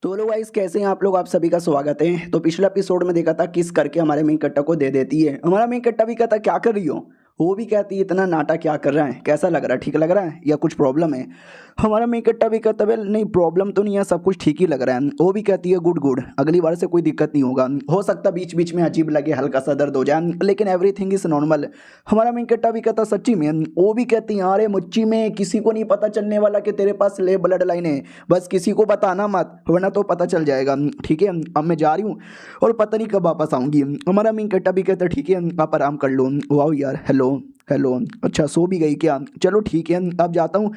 तो लोग गाइस कैसे हैं आप लोग। आप सभी का स्वागत है। तो पिछले एपिसोड में देखा था किस करके हमारे मेन कट्टा को दे देती है। हमारा मेन कट्टा भी कहता क्या कर रही हो, वो भी कहती है इतना नाटा क्या कर रहा है, कैसा लग रहा है, ठीक लग रहा है या कुछ प्रॉब्लम है। हमारा मेन कट्टा भी कहता है नहीं प्रॉब्लम तो नहीं है, सब कुछ ठीक ही लग रहा है। वो भी कहती है गुड गुड, अगली बार से कोई दिक्कत नहीं होगा। हो सकता बीच बीच में अजीब लगे, हल्का सा दर्द हो जाए, लेकिन एवरीथिंग इज नॉर्मल। हमारा मेन कट्टा भी कहता सच्ची में। वो भी कहती है अरे मुच्ची में किसी को नहीं पता चलने वाला कि तेरे पास ले ब्लड लाइन है, बस किसी को बताना मत वरना तो पता चल जाएगा। ठीक है अब मैं जा रही हूँ और पता नहीं कब वापस आऊँगी। हमारा मेन कट्टा भी कहता ठीक है आप आराम कर लो। वाओ यार, हेलो हेलो, अच्छा सो भी गई क्या, चलो ठीक है अब जाता हूँ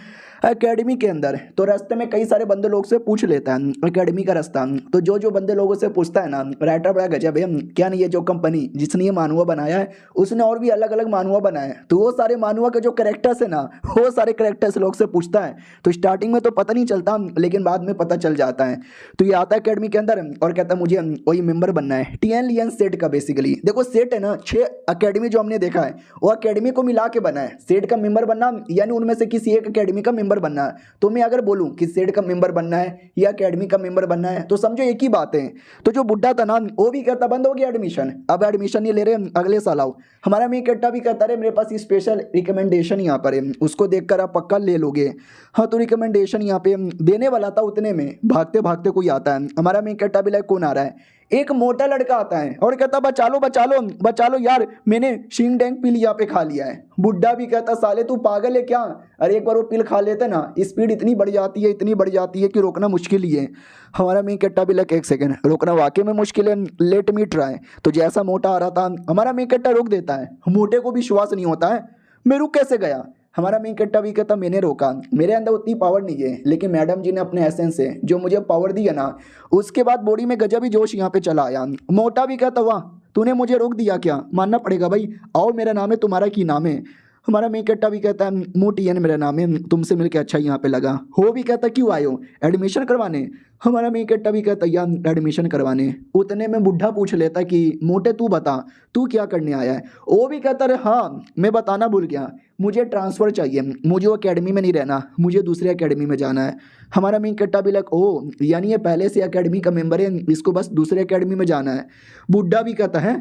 एकेडमी के अंदर। तो रास्ते में कई सारे बंदे लोग से पूछ लेता है एकेडमी का रास्ता। तो जो जो बंदे लोगों से पूछता है ना, राइटर बड़ा गजब है। क्या नहीं, ये जो कंपनी जिसने ये मानुआ बनाया है उसने और भी अलग अलग मानुआ बनाए हैं। तो वो सारे मानुआ के जो करेक्टर्स है ना, वो सारे करेक्टर्स लोग से पूछता है। तो स्टार्टिंग में तो पता नहीं चलता, लेकिन बाद में पता चल जाता है। तो ये आता है एकेडमी के अंदर और कहता है मुझे वही मेंबर बनना है टीएन लियन सेट का। बेसिकली देखो सेट है ना, 6 एकेडमी जो हमने देखा है वो एकेडमी को मिला के बना है। सेट का मेंबर बनना यानी उनमें से किसी एक एकेडमी का मेंबर बनना है। तो मैं अगर बोलूं कि सेट का मेंबर बनना है या एकेडमी का मेंबर बनना है तो समझो एक ही बात है। तो जो बुड्ढा था ना वो भी कहता बंद हो गया एडमिशन, अब एडमिशन नहीं ले रहे, अगले साल आओ। हमारा मेन कट्टा भी कहता है मेरे पास स्पेशल रिकमेंडेशन यहाँ पर है, उसको देखकर आप पक्का ले लोगे। हाँ तो रिकमेंडेशन यहाँ पे देने वाला था, उतने में भागते भागते कोई आता है। हमारा मेन कट्टा भी लाइक कौन आ रहा है, एक मोटा लड़का आता है और कहता बचा लो बचा लो बचा लो यार, मैंने शींग डैंग पिल यहाँ पे खा लिया है। बुड्ढा भी कहता साले तू पागल है क्या, अरे एक बार वो पिल खा लेते ना स्पीड इतनी बढ़ जाती है, इतनी बढ़ जाती है कि रोकना मुश्किल ही है। हमारा मेन कट्टा भी लग एक सेकंड, रोकना वाकई में मुश्किल है, लेट मी ट्राई। तो जैसा मोटा आ रहा था हमारा मेन कट्टा रोक देता है। मोटे को विश्वास नहीं होता है मैं रुक कैसे गया। हमारा मेन कट्टा भी कहता मैंने रोका, मेरे अंदर उतनी पावर नहीं है, लेकिन मैडम जी ने अपने एसेंस से जो मुझे पावर दी है ना, उसके बाद बॉडी में गजब ही जोश यहाँ पे चला आया। मोटा भी कहता वाह तूने मुझे रोक दिया क्या, मानना पड़ेगा भाई, आओ मेरा नाम है तुम्हारा की नाम है। हमारा मेन कट्टा भी कहता है मोटियन मेरा नाम है, तुमसे मिलकर अच्छा यहाँ पे लगा। हो भी कहता क्यों आए हो, एडमिशन करवाने। हमारा मेन कट्टा भी कहता यार एडमिशन करवाने। उतने में बुढ़ा पूछ लेता कि मोटे तू बता तू क्या करने आया है। वो भी कहता अरे हाँ मैं बताना भूल गया, मुझे ट्रांसफ़र चाहिए, मुझे वो अकेडमी में नहीं रहना, मुझे दूसरे अकेडमी में जाना है। हमारा मेन कट्टा भी लग ओ यानी ये पहले से अकेडमी का मेंबर है, इसको बस दूसरे अकेडमी में जाना है। बुढ़ा भी कहता है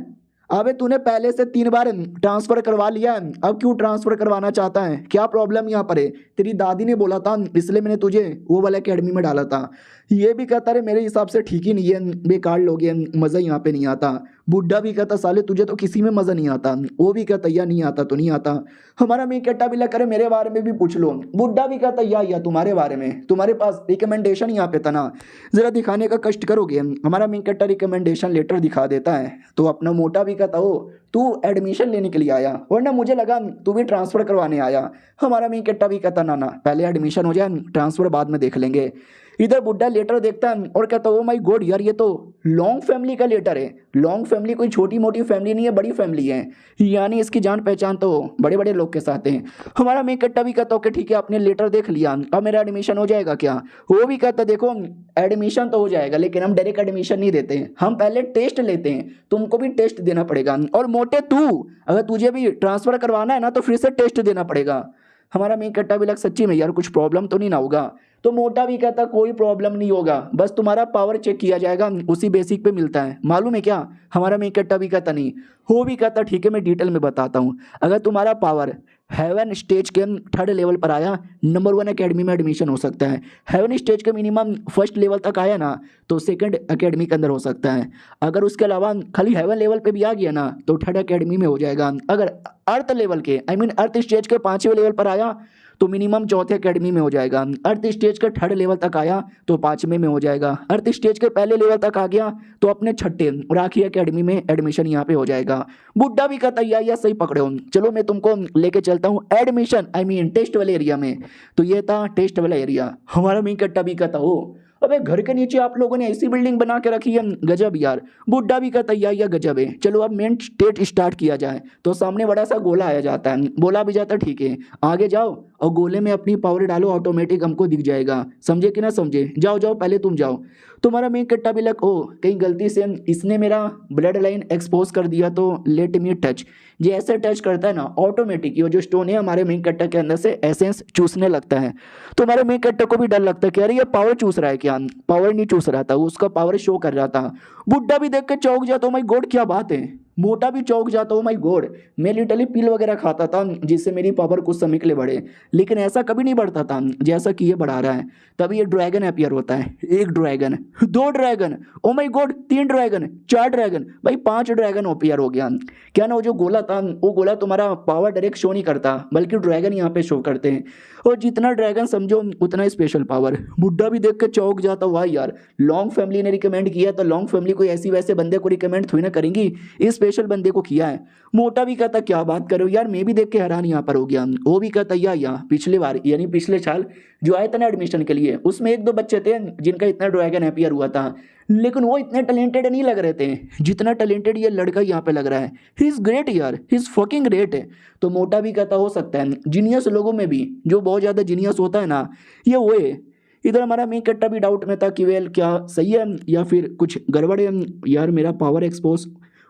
अबे तूने पहले से 3 बार ट्रांसफ़र करवा लिया है, अब क्यों ट्रांसफ़र करवाना चाहता है, क्या प्रॉब्लम यहाँ पर है। तेरी दादी ने बोला था इसलिए मैंने तुझे वो वाले अकेडमी में डाला था। ये भी कहता है मेरे हिसाब से ठीक ही नहीं है, बेकार लोग हैं, मज़ा यहाँ पे नहीं आता। बुढ़ा भी कहता साले तुझे तो किसी में मज़ा नहीं आता। वो भी कहता या नहीं आता तो नहीं आता। हमारा मेन कट्टा भी लग करे मेरे बारे में भी पूछ लो। बुढ़ा भी कहता या तुम्हारे बारे में, तुम्हारे पास रिकमेंडेशन यहाँ पे था ना, ज़रा दिखाने का कष्ट करोगे। हमारा मेन कट्टा रिकमेंडेशन लेटर दिखा देता है। तो अपना मोटा भी कहता हो तू एडमिशन लेने के लिए आया वरना मुझे लगा तू भी ट्रांसफ़र करवाने आया। हमारा मेन कट्टा भी कहता ना ना पहले एडमिशन हो जाए, ट्रांसफ़र बाद में देख लेंगे। इधर बुड्ढा लेटर देखता है और कहता ओ माय गॉड यार ये तो लॉन्ग फैमिली का लेटर है। लॉन्ग फैमिली कोई छोटी मोटी फैमिली नहीं है, बड़ी फैमिली है, यानी इसकी जान पहचान तो बड़े बड़े लोग के साथ हैं। हमारा मेन कट्टा भी कहता ओके ठीक है आपने लेटर देख लिया, अब मेरा एडमिशन हो जाएगा क्या। वो भी कहता देखो एडमिशन तो हो जाएगा लेकिन हम डायरेक्ट एडमिशन नहीं देते हैं, हम पहले टेस्ट लेते हैं, तुमको भी टेस्ट देना पड़ेगा। और मोटे तू अगर तुझे भी ट्रांसफ़र करवाना है ना तो फिर से टेस्ट देना पड़ेगा। हमारा मेन कट्टा भी लग सच्ची में यार कुछ प्रॉब्लम तो नहीं ना होगा। तो मोटा भी कहता कोई प्रॉब्लम नहीं होगा, बस तुम्हारा पावर चेक किया जाएगा, उसी बेसिक पे मिलता है, मालूम है क्या। हमारा मेन कट्टा भी कहता नहीं। हो भी कहता ठीक है मैं डिटेल में बताता हूँ। अगर तुम्हारा पावर हेवन स्टेज के 3rd लेवल पर आया, नंबर 1 अकेडमी में एडमिशन हो सकता है। हेवन स्टेज के मिनिमम 1st लेवल तक आया ना तो 2nd अकेडमी के अंदर हो सकता है। अगर उसके अलावा खाली हेवन लेवल पे भी आ गया ना तो 3rd अकेडमी में हो जाएगा। अगर अर्थ लेवल के अर्थ स्टेज के 5वें लेवल पर आया तो मिनिमम 4th अकेडमी में हो जाएगा। अर्थ स्टेज के 3rd लेवल तक आया तो 5वें में हो जाएगा। अर्थ स्टेज के पहले लेवल तक आ गया तो अपने 6ठे और आखिरी अकेडमी में एडमिशन यहाँ पे हो जाएगा। बुड्ढा भी कहता या सही पकड़े हो, चलो मैं तुमको लेके चलता हूँ एडमिशन टेस्ट वाले एरिया में। तो ये था टेस्ट वाला एरिया। हमारा मेन कट्टा भी कहता हो अबे घर के नीचे आप लोगों ने ऐसी बिल्डिंग बना के रखी है, गजब यार। बुड्ढा भी कहता या गजब है, चलो अब मेन स्टेट स्टार्ट किया जाए। तो सामने बड़ा सा गोला आया जाता है, बोला भी जाता ठीक है आगे जाओ और गोले में अपनी पावर डालो, ऑटोमेटिक हमको दिख जाएगा। समझे कि ना समझे? जाओ जाओ, पहले तुम जाओ। तुम्हारा मेन कट्टा भी लग, ओ कहीं गलती से इसने मेरा ब्लड लाइन एक्सपोज कर दिया तो लेट मी टच। ये ऐसे टच करता है ना, ऑटोमेटिक ये जो स्टोन है हमारे मेन कट्टा के अंदर से एसेंस चूसने लगता है। तो हमारे मेन कट्टा को भी डर लगता है कि अरे ये पावर चूस रहा है क्या? पावर नहीं चूस रहा था, उसका पावर शो कर रहा था। बुड्ढा भी देख के चौंक जाता, ओ माय गॉड क्या बात है। मोटा भी चौंक जाता, ओ माय गॉड। मैं लिटरली पिल वगैरह खाता था जिससे मेरी पावर कुछ समय के लिए बढ़े, लेकिन ऐसा कभी नहीं बढ़ता था जैसा कि ये बढ़ा रहा है। तभी ये ड्रैगन अपीयर होता है। एक ड्रैगन, दो ड्रैगन, ओ माय गॉड, तीन ड्रैगन, चार ड्रैगन, भाई पांच ड्रैगन अपीयर हो गया। क्या ना वो जो गोला था, वो गोला तुम्हारा पावर डायरेक्ट शो नहीं करता, बल्कि ड्रैगन यहाँ पे शो करते हैं। और जितना ड्रैगन समझो उतना स्पेशल पावर। बुड्ढा भी देख के चौंक जाता, वाह यार, लॉन्ग फैमिली ने रिकमेंड किया तो लॉन्ग फैमिली कोई ऐसी वैसे बंदे को रिकमेंड थोड़ी ना करेंगी, इस स्पेशल बंदे को किया है। मोटा भी कहता क्या बात करो यार, मैं भी देख के हैरान यहाँ पर हो गया। वो भी कहता यार पिछले बार यानी पिछले साल जो आए थे ना एडमिशन के लिए, उसमें एक दो बच्चे थे जिनका इतना ड्रैगन अपीयर हुआ था, लेकिन वो इतने टैलेंटेड नहीं लग रहे थे जितना टैलेंटेड ये लड़का यहाँ पे लग रहा है। ही इज ग्रेट यार, ही इज फकिंग ग्रेट है। तो मोटा भी कहता हो सकता है जीनियस लोगों में भी जो बहुत ज़्यादा जीनियस होता है ना, ये वो है। इधर हमारा मेन कट्टा भी डाउट में था कि वेल क्या सही है या फिर कुछ गड़बड़ है। यार मेरा पावर एक्सपोज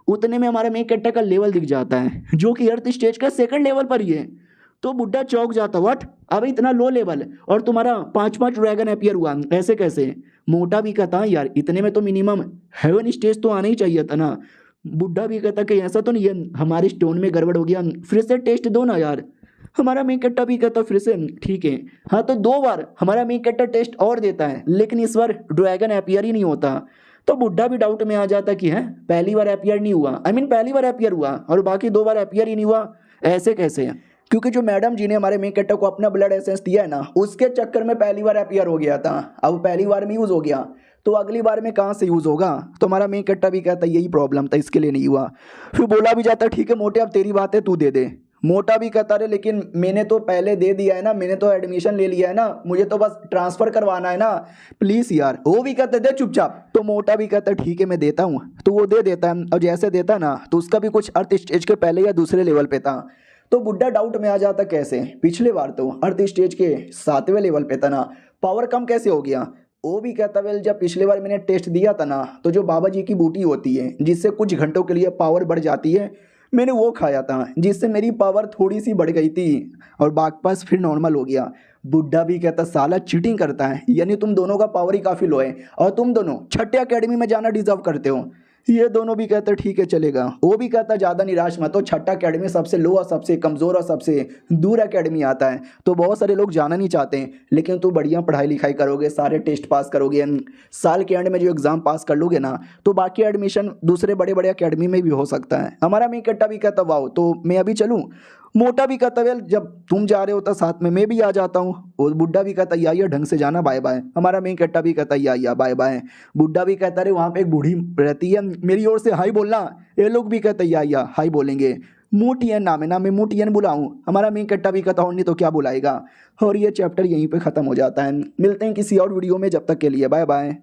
उतने में हमारे मेन कट्टा का लेवल दिख जाता है जो कि अर्थ स्टेज का सेकंड लेवल पर ही है। तो बुड्ढा चौंक जाता, व्हाट, अब इतना लो लेवल और तुम्हारा पांच पांच ड्रैगन अपीयर हुआ, ऐसे कैसे? मोटा भी कहता यार इतने में तो मिनिमम हेवन स्टेज तो आना ही चाहिए था ना। बुड्ढा भी कहता कि ऐसा तो नहीं है, हमारे स्टोन में गड़बड़ हो गया, फिर से टेस्ट दो ना यार। हमारा मेन कट्टा भी कहता फिर से ठीक है। हाँ तो दो बार हमारा मेन कट्टा टेस्ट और देता है, लेकिन इस बार ड्रैगन अपीयर ही नहीं होता। तो बुड्ढा भी डाउट में आ जाता कि है पहली बार अपीयर नहीं हुआ, पहली बार अपीयर हुआ और बाकी दो बार अपीयर ही नहीं हुआ, ऐसे कैसे? क्योंकि जो मैडम जी ने हमारे मेन कट्टा को अपना ब्लड एसेंस दिया है ना, उसके चक्कर में पहली बार अपीयर हो गया था। अब पहली बार में यूज़ हो गया तो अगली बार में कहाँ से यूज़ होगा? तो हमारा मेन कट्टा भी कहता यही प्रॉब्लम था, इसके लिए नहीं हुआ। फिर बोला भी जाता ठीक है मोटे अब तेरी बात है, तू दे दे। मोटा भी कहता रहे लेकिन मैंने तो पहले दे दिया है ना, मैंने तो एडमिशन ले लिया है ना, मुझे तो बस ट्रांसफ़र करवाना है ना, प्लीज़ यार। वो भी कहते दे चुपचाप। तो मोटा भी कहता ठीक है मैं देता हूँ, तो वो दे देता है। और जैसे देता है ना तो उसका भी कुछ अर्थ स्टेज के पहले या दूसरे लेवल पे था। तो बुड्ढा डाउट में आ जाता कैसे, पिछले बार तो अर्थ स्टेज के 7वें लेवल पे था ना, पावर कम कैसे हो गया? वो भी कहता वेल जब पिछले बार मैंने टेस्ट दिया था ना, तो जो बाबा जी की बूटी होती है जिससे कुछ घंटों के लिए पावर बढ़ जाती है, मैंने वो खाया था जिससे मेरी पावर थोड़ी सी बढ़ गई थी और वापस फिर नॉर्मल हो गया। बुड्ढा भी कहता साला चीटिंग करता है, यानी तुम दोनों का पावर ही काफ़ी लो है और तुम दोनों छठे अकेडमी में जाना डिजर्व करते हो। ये दोनों भी कहते ठीक है चलेगा। वो भी कहता ज़्यादा निराश मत हो, छठा अकेडमी सबसे लो और सबसे कमज़ोर और सबसे दूर अकेडमी आता है, तो बहुत सारे लोग जाना नहीं चाहते हैं, लेकिन तू बढ़िया पढ़ाई लिखाई करोगे, सारे टेस्ट पास करोगे, साल के एंड में जो एग्ज़ाम पास कर लोगे ना, तो बाकी एडमिशन दूसरे बड़े बड़े अकेडमी में भी हो सकता है। हमारा मेन कट्टा भी कहता वाह तो मैं अभी चलूँ। मोटा भी कहता वेल जब तुम जा रहे हो तो साथ में मैं भी आ जाता हूँ। और बुड्ढा भी कहता या ढंग से जाना, बाय बाय। हमारा मेन कट्टा भी कहता या बाय बाय। बुड्ढा भी कहता अरे वहाँ पे एक बूढ़ी रहती है, मेरी ओर से हाई बोलना। ये लोग भी कहते या हाई बोलेंगे। मोटियन नाम है ना, मैं मोटियन बुलाऊँ? हमारा मेन कट्टा भी कहता और नहीं तो क्या बुलाएगा। और ये चैप्टर यहीं पे ख़त्म हो जाता है। मिलते हैं किसी और वीडियो में, जब तक के लिए बाय बाय।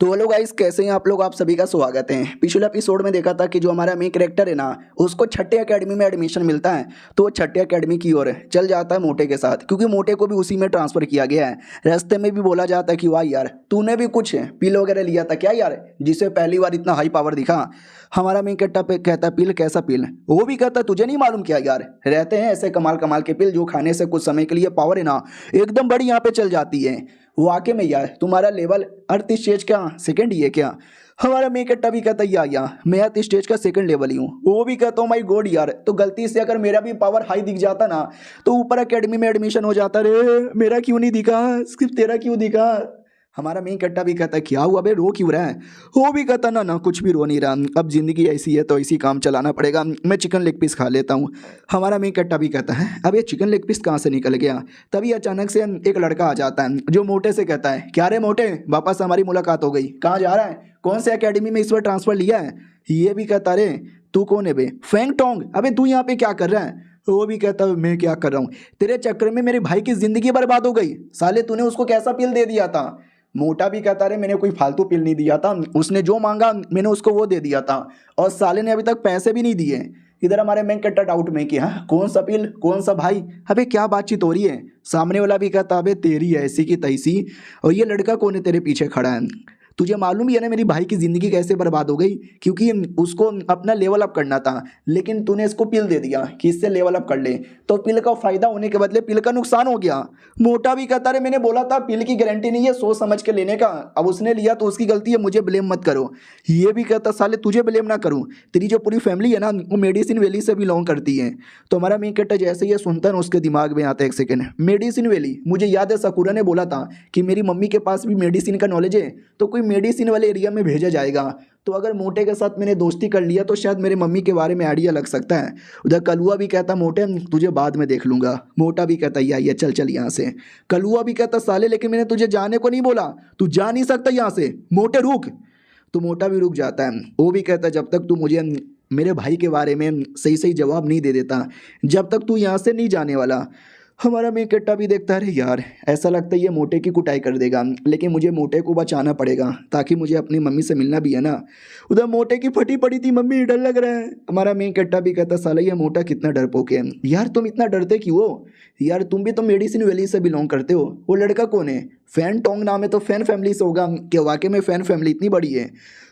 तो हेलो गाइस, कैसे हैं आप लोग? आप सभी का स्वागत है। पिछले एपिसोड में देखा था कि जो हमारा मेन कैरेक्टर है ना, उसको छठे अकेडमी में एडमिशन मिलता है, तो वो छठे अकेडमी की ओर चल जाता है मोटे के साथ, क्योंकि मोटे को भी उसी में ट्रांसफ़र किया गया है। रास्ते में भी बोला जाता है कि वाह यार तूने भी कुछ पिल वगैरह लिया था क्या यार, जिससे पहली बार इतना हाई पावर दिखा। हमारा मेन कट्टा पे कहता पिल कैसा पिल? वो भी कहता तुझे नहीं मालूम क्या यार, रहते हैं ऐसे कमाल कमाल के पिल जो खाने से कुछ समय के लिए पावर है ना एकदम बड़ी यहाँ पे चल जाती है। वाकई में यार तुम्हारा लेवल अर्थ स्टेज का सेकंड ही है क्या? हमारा मेन कट्टा भी कहता या मैं अर्थ स्टेज का सेकंड लेवल ही हूँ। वो भी कहता हूँ माई गॉड यार, तो गलती से अगर मेरा भी पावर हाई दिख जाता ना तो ऊपर अकेडमी में एडमिशन हो जाता। रे मेरा क्यों नहीं दिखा, सिर्फ तेरा क्यों दिखा? हमारा मेन कट्टा भी कहता क्या हुआ बे, रो क्यों रहा है? वो भी कहता ना कुछ भी रो नहीं रहा, अब ज़िंदगी ऐसी है तो इसी काम चलाना पड़ेगा, मैं चिकन लेग पीस खा लेता हूँ। हमारा मेन कट्टा भी कहता है अब ये चिकन लेग पीस कहाँ से निकल गया? तभी अचानक से एक लड़का आ जाता है जो मोटे से कहता है क्या रे मोटे, वापस हमारी मुलाकात हो गई, कहाँ जा रहा है, कौन से अकेडमी में इस बार ट्रांसफ़र लिया है? ये भी कहता रे तू कौन है बे, फेंग टोंग, अबे तू यहाँ पे क्या कर रहा है? वो भी कहता मैं क्या कर रहा हूँ, तेरे चक्कर में मेरे भाई की ज़िंदगी बर्बाद हो गई, साले तूने उसको कैसा पिल दे दिया था? मोटा भी कहता रहे मैंने कोई फालतू पिल नहीं दिया था, उसने जो मांगा मैंने उसको वो दे दिया था और साले ने अभी तक पैसे भी नहीं दिए। इधर हमारे मेन कट्टा डाउट में कि हाँ कौन सा पिल कौन सा भाई, अबे क्या बातचीत हो रही है। सामने वाला भी कहता अबे तेरी ऐसी की तैसी, और ये लड़का कौन है तेरे पीछे खड़ा है। तुझे मालूम ही है ना मेरी भाई की ज़िंदगी कैसे बर्बाद हो गई, क्योंकि उसको अपना लेवल अप करना था, लेकिन तूने इसको पिल दे दिया कि इससे लेवल अप कर ले, तो पिल का फ़ायदा होने के बदले पिल का नुकसान हो गया। मोटा भी कहता रे मैंने बोला था पिल की गारंटी नहीं है सोच समझ के लेने का, अब उसने लिया तो उसकी गलती है, मुझे ब्लेम मत करो। ये भी कहता साले तुझे ब्लेम ना करूँ, तेरी जो पूरी फैमिली है ना वो मेडिसिन वैली से बिलोंग करती है। तो हमारा मेन कट्टा जैसे ये सुनता है ना उसके दिमाग में आता है एक सेकेंड मेडिसिन वैली, मुझे याद है सकूरा ने बोला था कि मेरी मम्मी के पास भी मेडिसिन का नॉलेज है, तो कोई मेडिसिन वाले एरिया में भेजा जाएगा। तो अगर मोटे के साथ मैंने दोस्ती कर लिया तो शायद मेरे मम्मी के बारे में आइडिया लग सकता है। उधर कलुआ भी कहता मोटे तुझे बाद में देख लूंगा। मोटा भी कहता ये चल चल यहाँ से। कलुआ भी कहता साले लेकिन मैंने तुझे जाने को नहीं बोला, तू जा नहीं सकता यहाँ से, मोटे रुक। तो मोटा भी रुक जाता है। वो भी कहता जब तक तू मुझे मेरे भाई के बारे में सही सही जवाब नहीं दे देता, जब तक तू यहाँ से नहीं जाने वाला। हमारा मेन कट्टा भी देखता है यार ऐसा लगता है ये मोटे की कुटाई कर देगा, लेकिन मुझे मोटे को बचाना पड़ेगा ताकि मुझे अपनी मम्मी से मिलना भी है ना। उधर मोटे की फटी पड़ी थी मम्मी, डर लग रहा है। हमारा मेन कट्टा भी कहता साला ये मोटा कितना डरपोक है यार, तुम इतना डरते क्यों हो यार, तुम भी तो मेडिसिन वैली से बिलोंग करते हो। वो लड़का कौन है, फैन टोंग नाम है, तो फैन फैमिली से होगा क्या, वाकई में फैन फैमिली इतनी बड़ी है।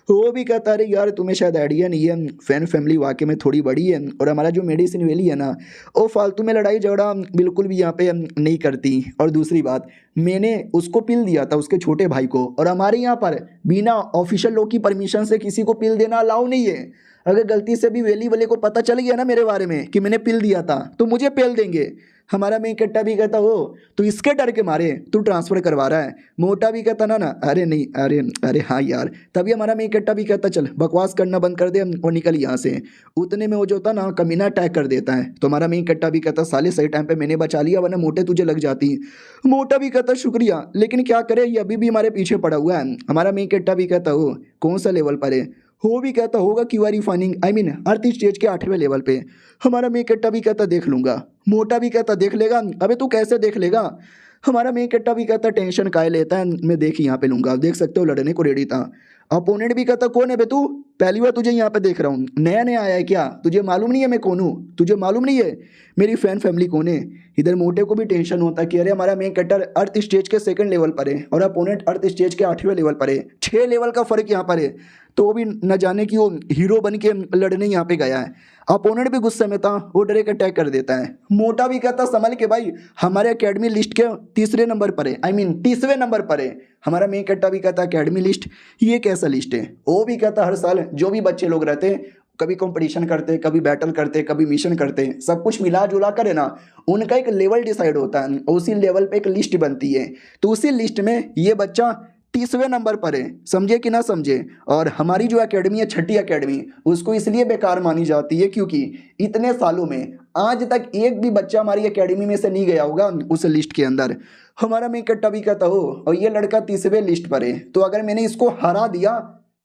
वो भी कहता अरे यार तुम्हें शायद आइडिया नहीं है, फैन फैमिली वाकई में थोड़ी बड़ी है, और हमारा जो मेडिसिन वैली है ना वो फालतू में लड़ाई झगड़ा बिल्कुल भी यहाँ पे नहीं करती। और दूसरी बात मैंने उसको पिल दिया था उसके छोटे भाई को, और हमारे यहाँ पर बिना ऑफिशियल लोग की परमिशन से किसी को पिल देना अलाउ नहीं है। अगर गलती से भी वैली वाले को पता चल गया ना मेरे बारे में कि मैंने पिल दिया था तो मुझे पेल देंगे। हमारा मेन कट्टा भी कहता हो तो इसके डर के मारे तू ट्रांसफ़र करवा रहा है। मोटा भी कहता ना अरे नहीं अरे अरे हाँ यार। तभी हमारा मेन कट्टा भी कहता चल बकवास करना बंद कर दे और निकल यहाँ से। उतने में वो जो होता ना कमीना अटैक कर देता है। तो हमारा मेन कट्टा भी कहता साले सही टाइम पे मैंने बचा लिया वरना मोटे तुझे लग जाती। मोटा भी कहता शुक्रिया, लेकिन क्या करे ये अभी भी हमारे पीछे पड़ा हुआ है। हमारा मेन कट्टा भी कहता हो कौन सा लेवल पर है, वो भी कहता होगा क्यूआरी फाइनिंग आई मीन अर्थ स्टेज के 8वें लेवल पे। हमारा मेन कट्टा भी कहता देख लूंगा। मोटा भी कहता देख लेगा, अबे तू कैसे देख लेगा। हमारा मेन कट्टा भी कहता टेंशन काहे लेता है, मैं देख यहाँ पे लूंगा, देख सकते हो लड़ने को रेडी था। अपोनेंट भी कहता कौन है बे तू, पहली बार तुझे यहाँ पे देख रहा हूँ, नया नया आया है क्या, तुझे मालूम नहीं है मैं कौन हूँ, तुझे मालूम नहीं है मेरी फैन फैमिली कौन है। इधर मोटे को भी टेंशन होता है कि अरे हमारा मेन कट्टर अर्थ स्टेज के 2nd लेवल पर है और अपोनेंट अर्थ स्टेज के 8वें लेवल पर है, 6 लेवल का फर्क यहाँ पर है। तो वो भी न जाने कि वो हीरो बन के लड़ने यहाँ पे गया है। अपोनेंट भी गुस्से में था, वो डायरेक्ट अटैक कर देता है। मोटा भी कहता संभल के भाई, हमारे अकेडमी लिस्ट के 3रे नंबर पर है, आई मीन 30वें नंबर पर है। हमारा मेन कट्टा भी कहता अकेडमी लिस्ट ये कैसा लिस्ट है। वो भी कहता हर साल जो भी बच्चे लोग रहते हैं कभी कंपटीशन करते, कभी बैटल करते, कभी मिशन करते, सब कुछ मिला जुला कर है ना उनका एक लेवल डिसाइड होता है, उसी लेवल पे एक लिस्ट बनती है। तो उसी लिस्ट में ये बच्चा 30वें नंबर पर है, समझे कि ना समझे। और हमारी जो एकेडमी है 6ठी एकेडमी, उसको इसलिए बेकार मानी जाती है क्योंकि इतने सालों में आज तक एक भी बच्चा हमारी एकेडमी में से नहीं गया होगा उस लिस्ट के अंदर। हमारा मेन कट्टा भी कहता हो और ये लड़का 30वें लिस्ट पर है, तो अगर मैंने इसको हरा दिया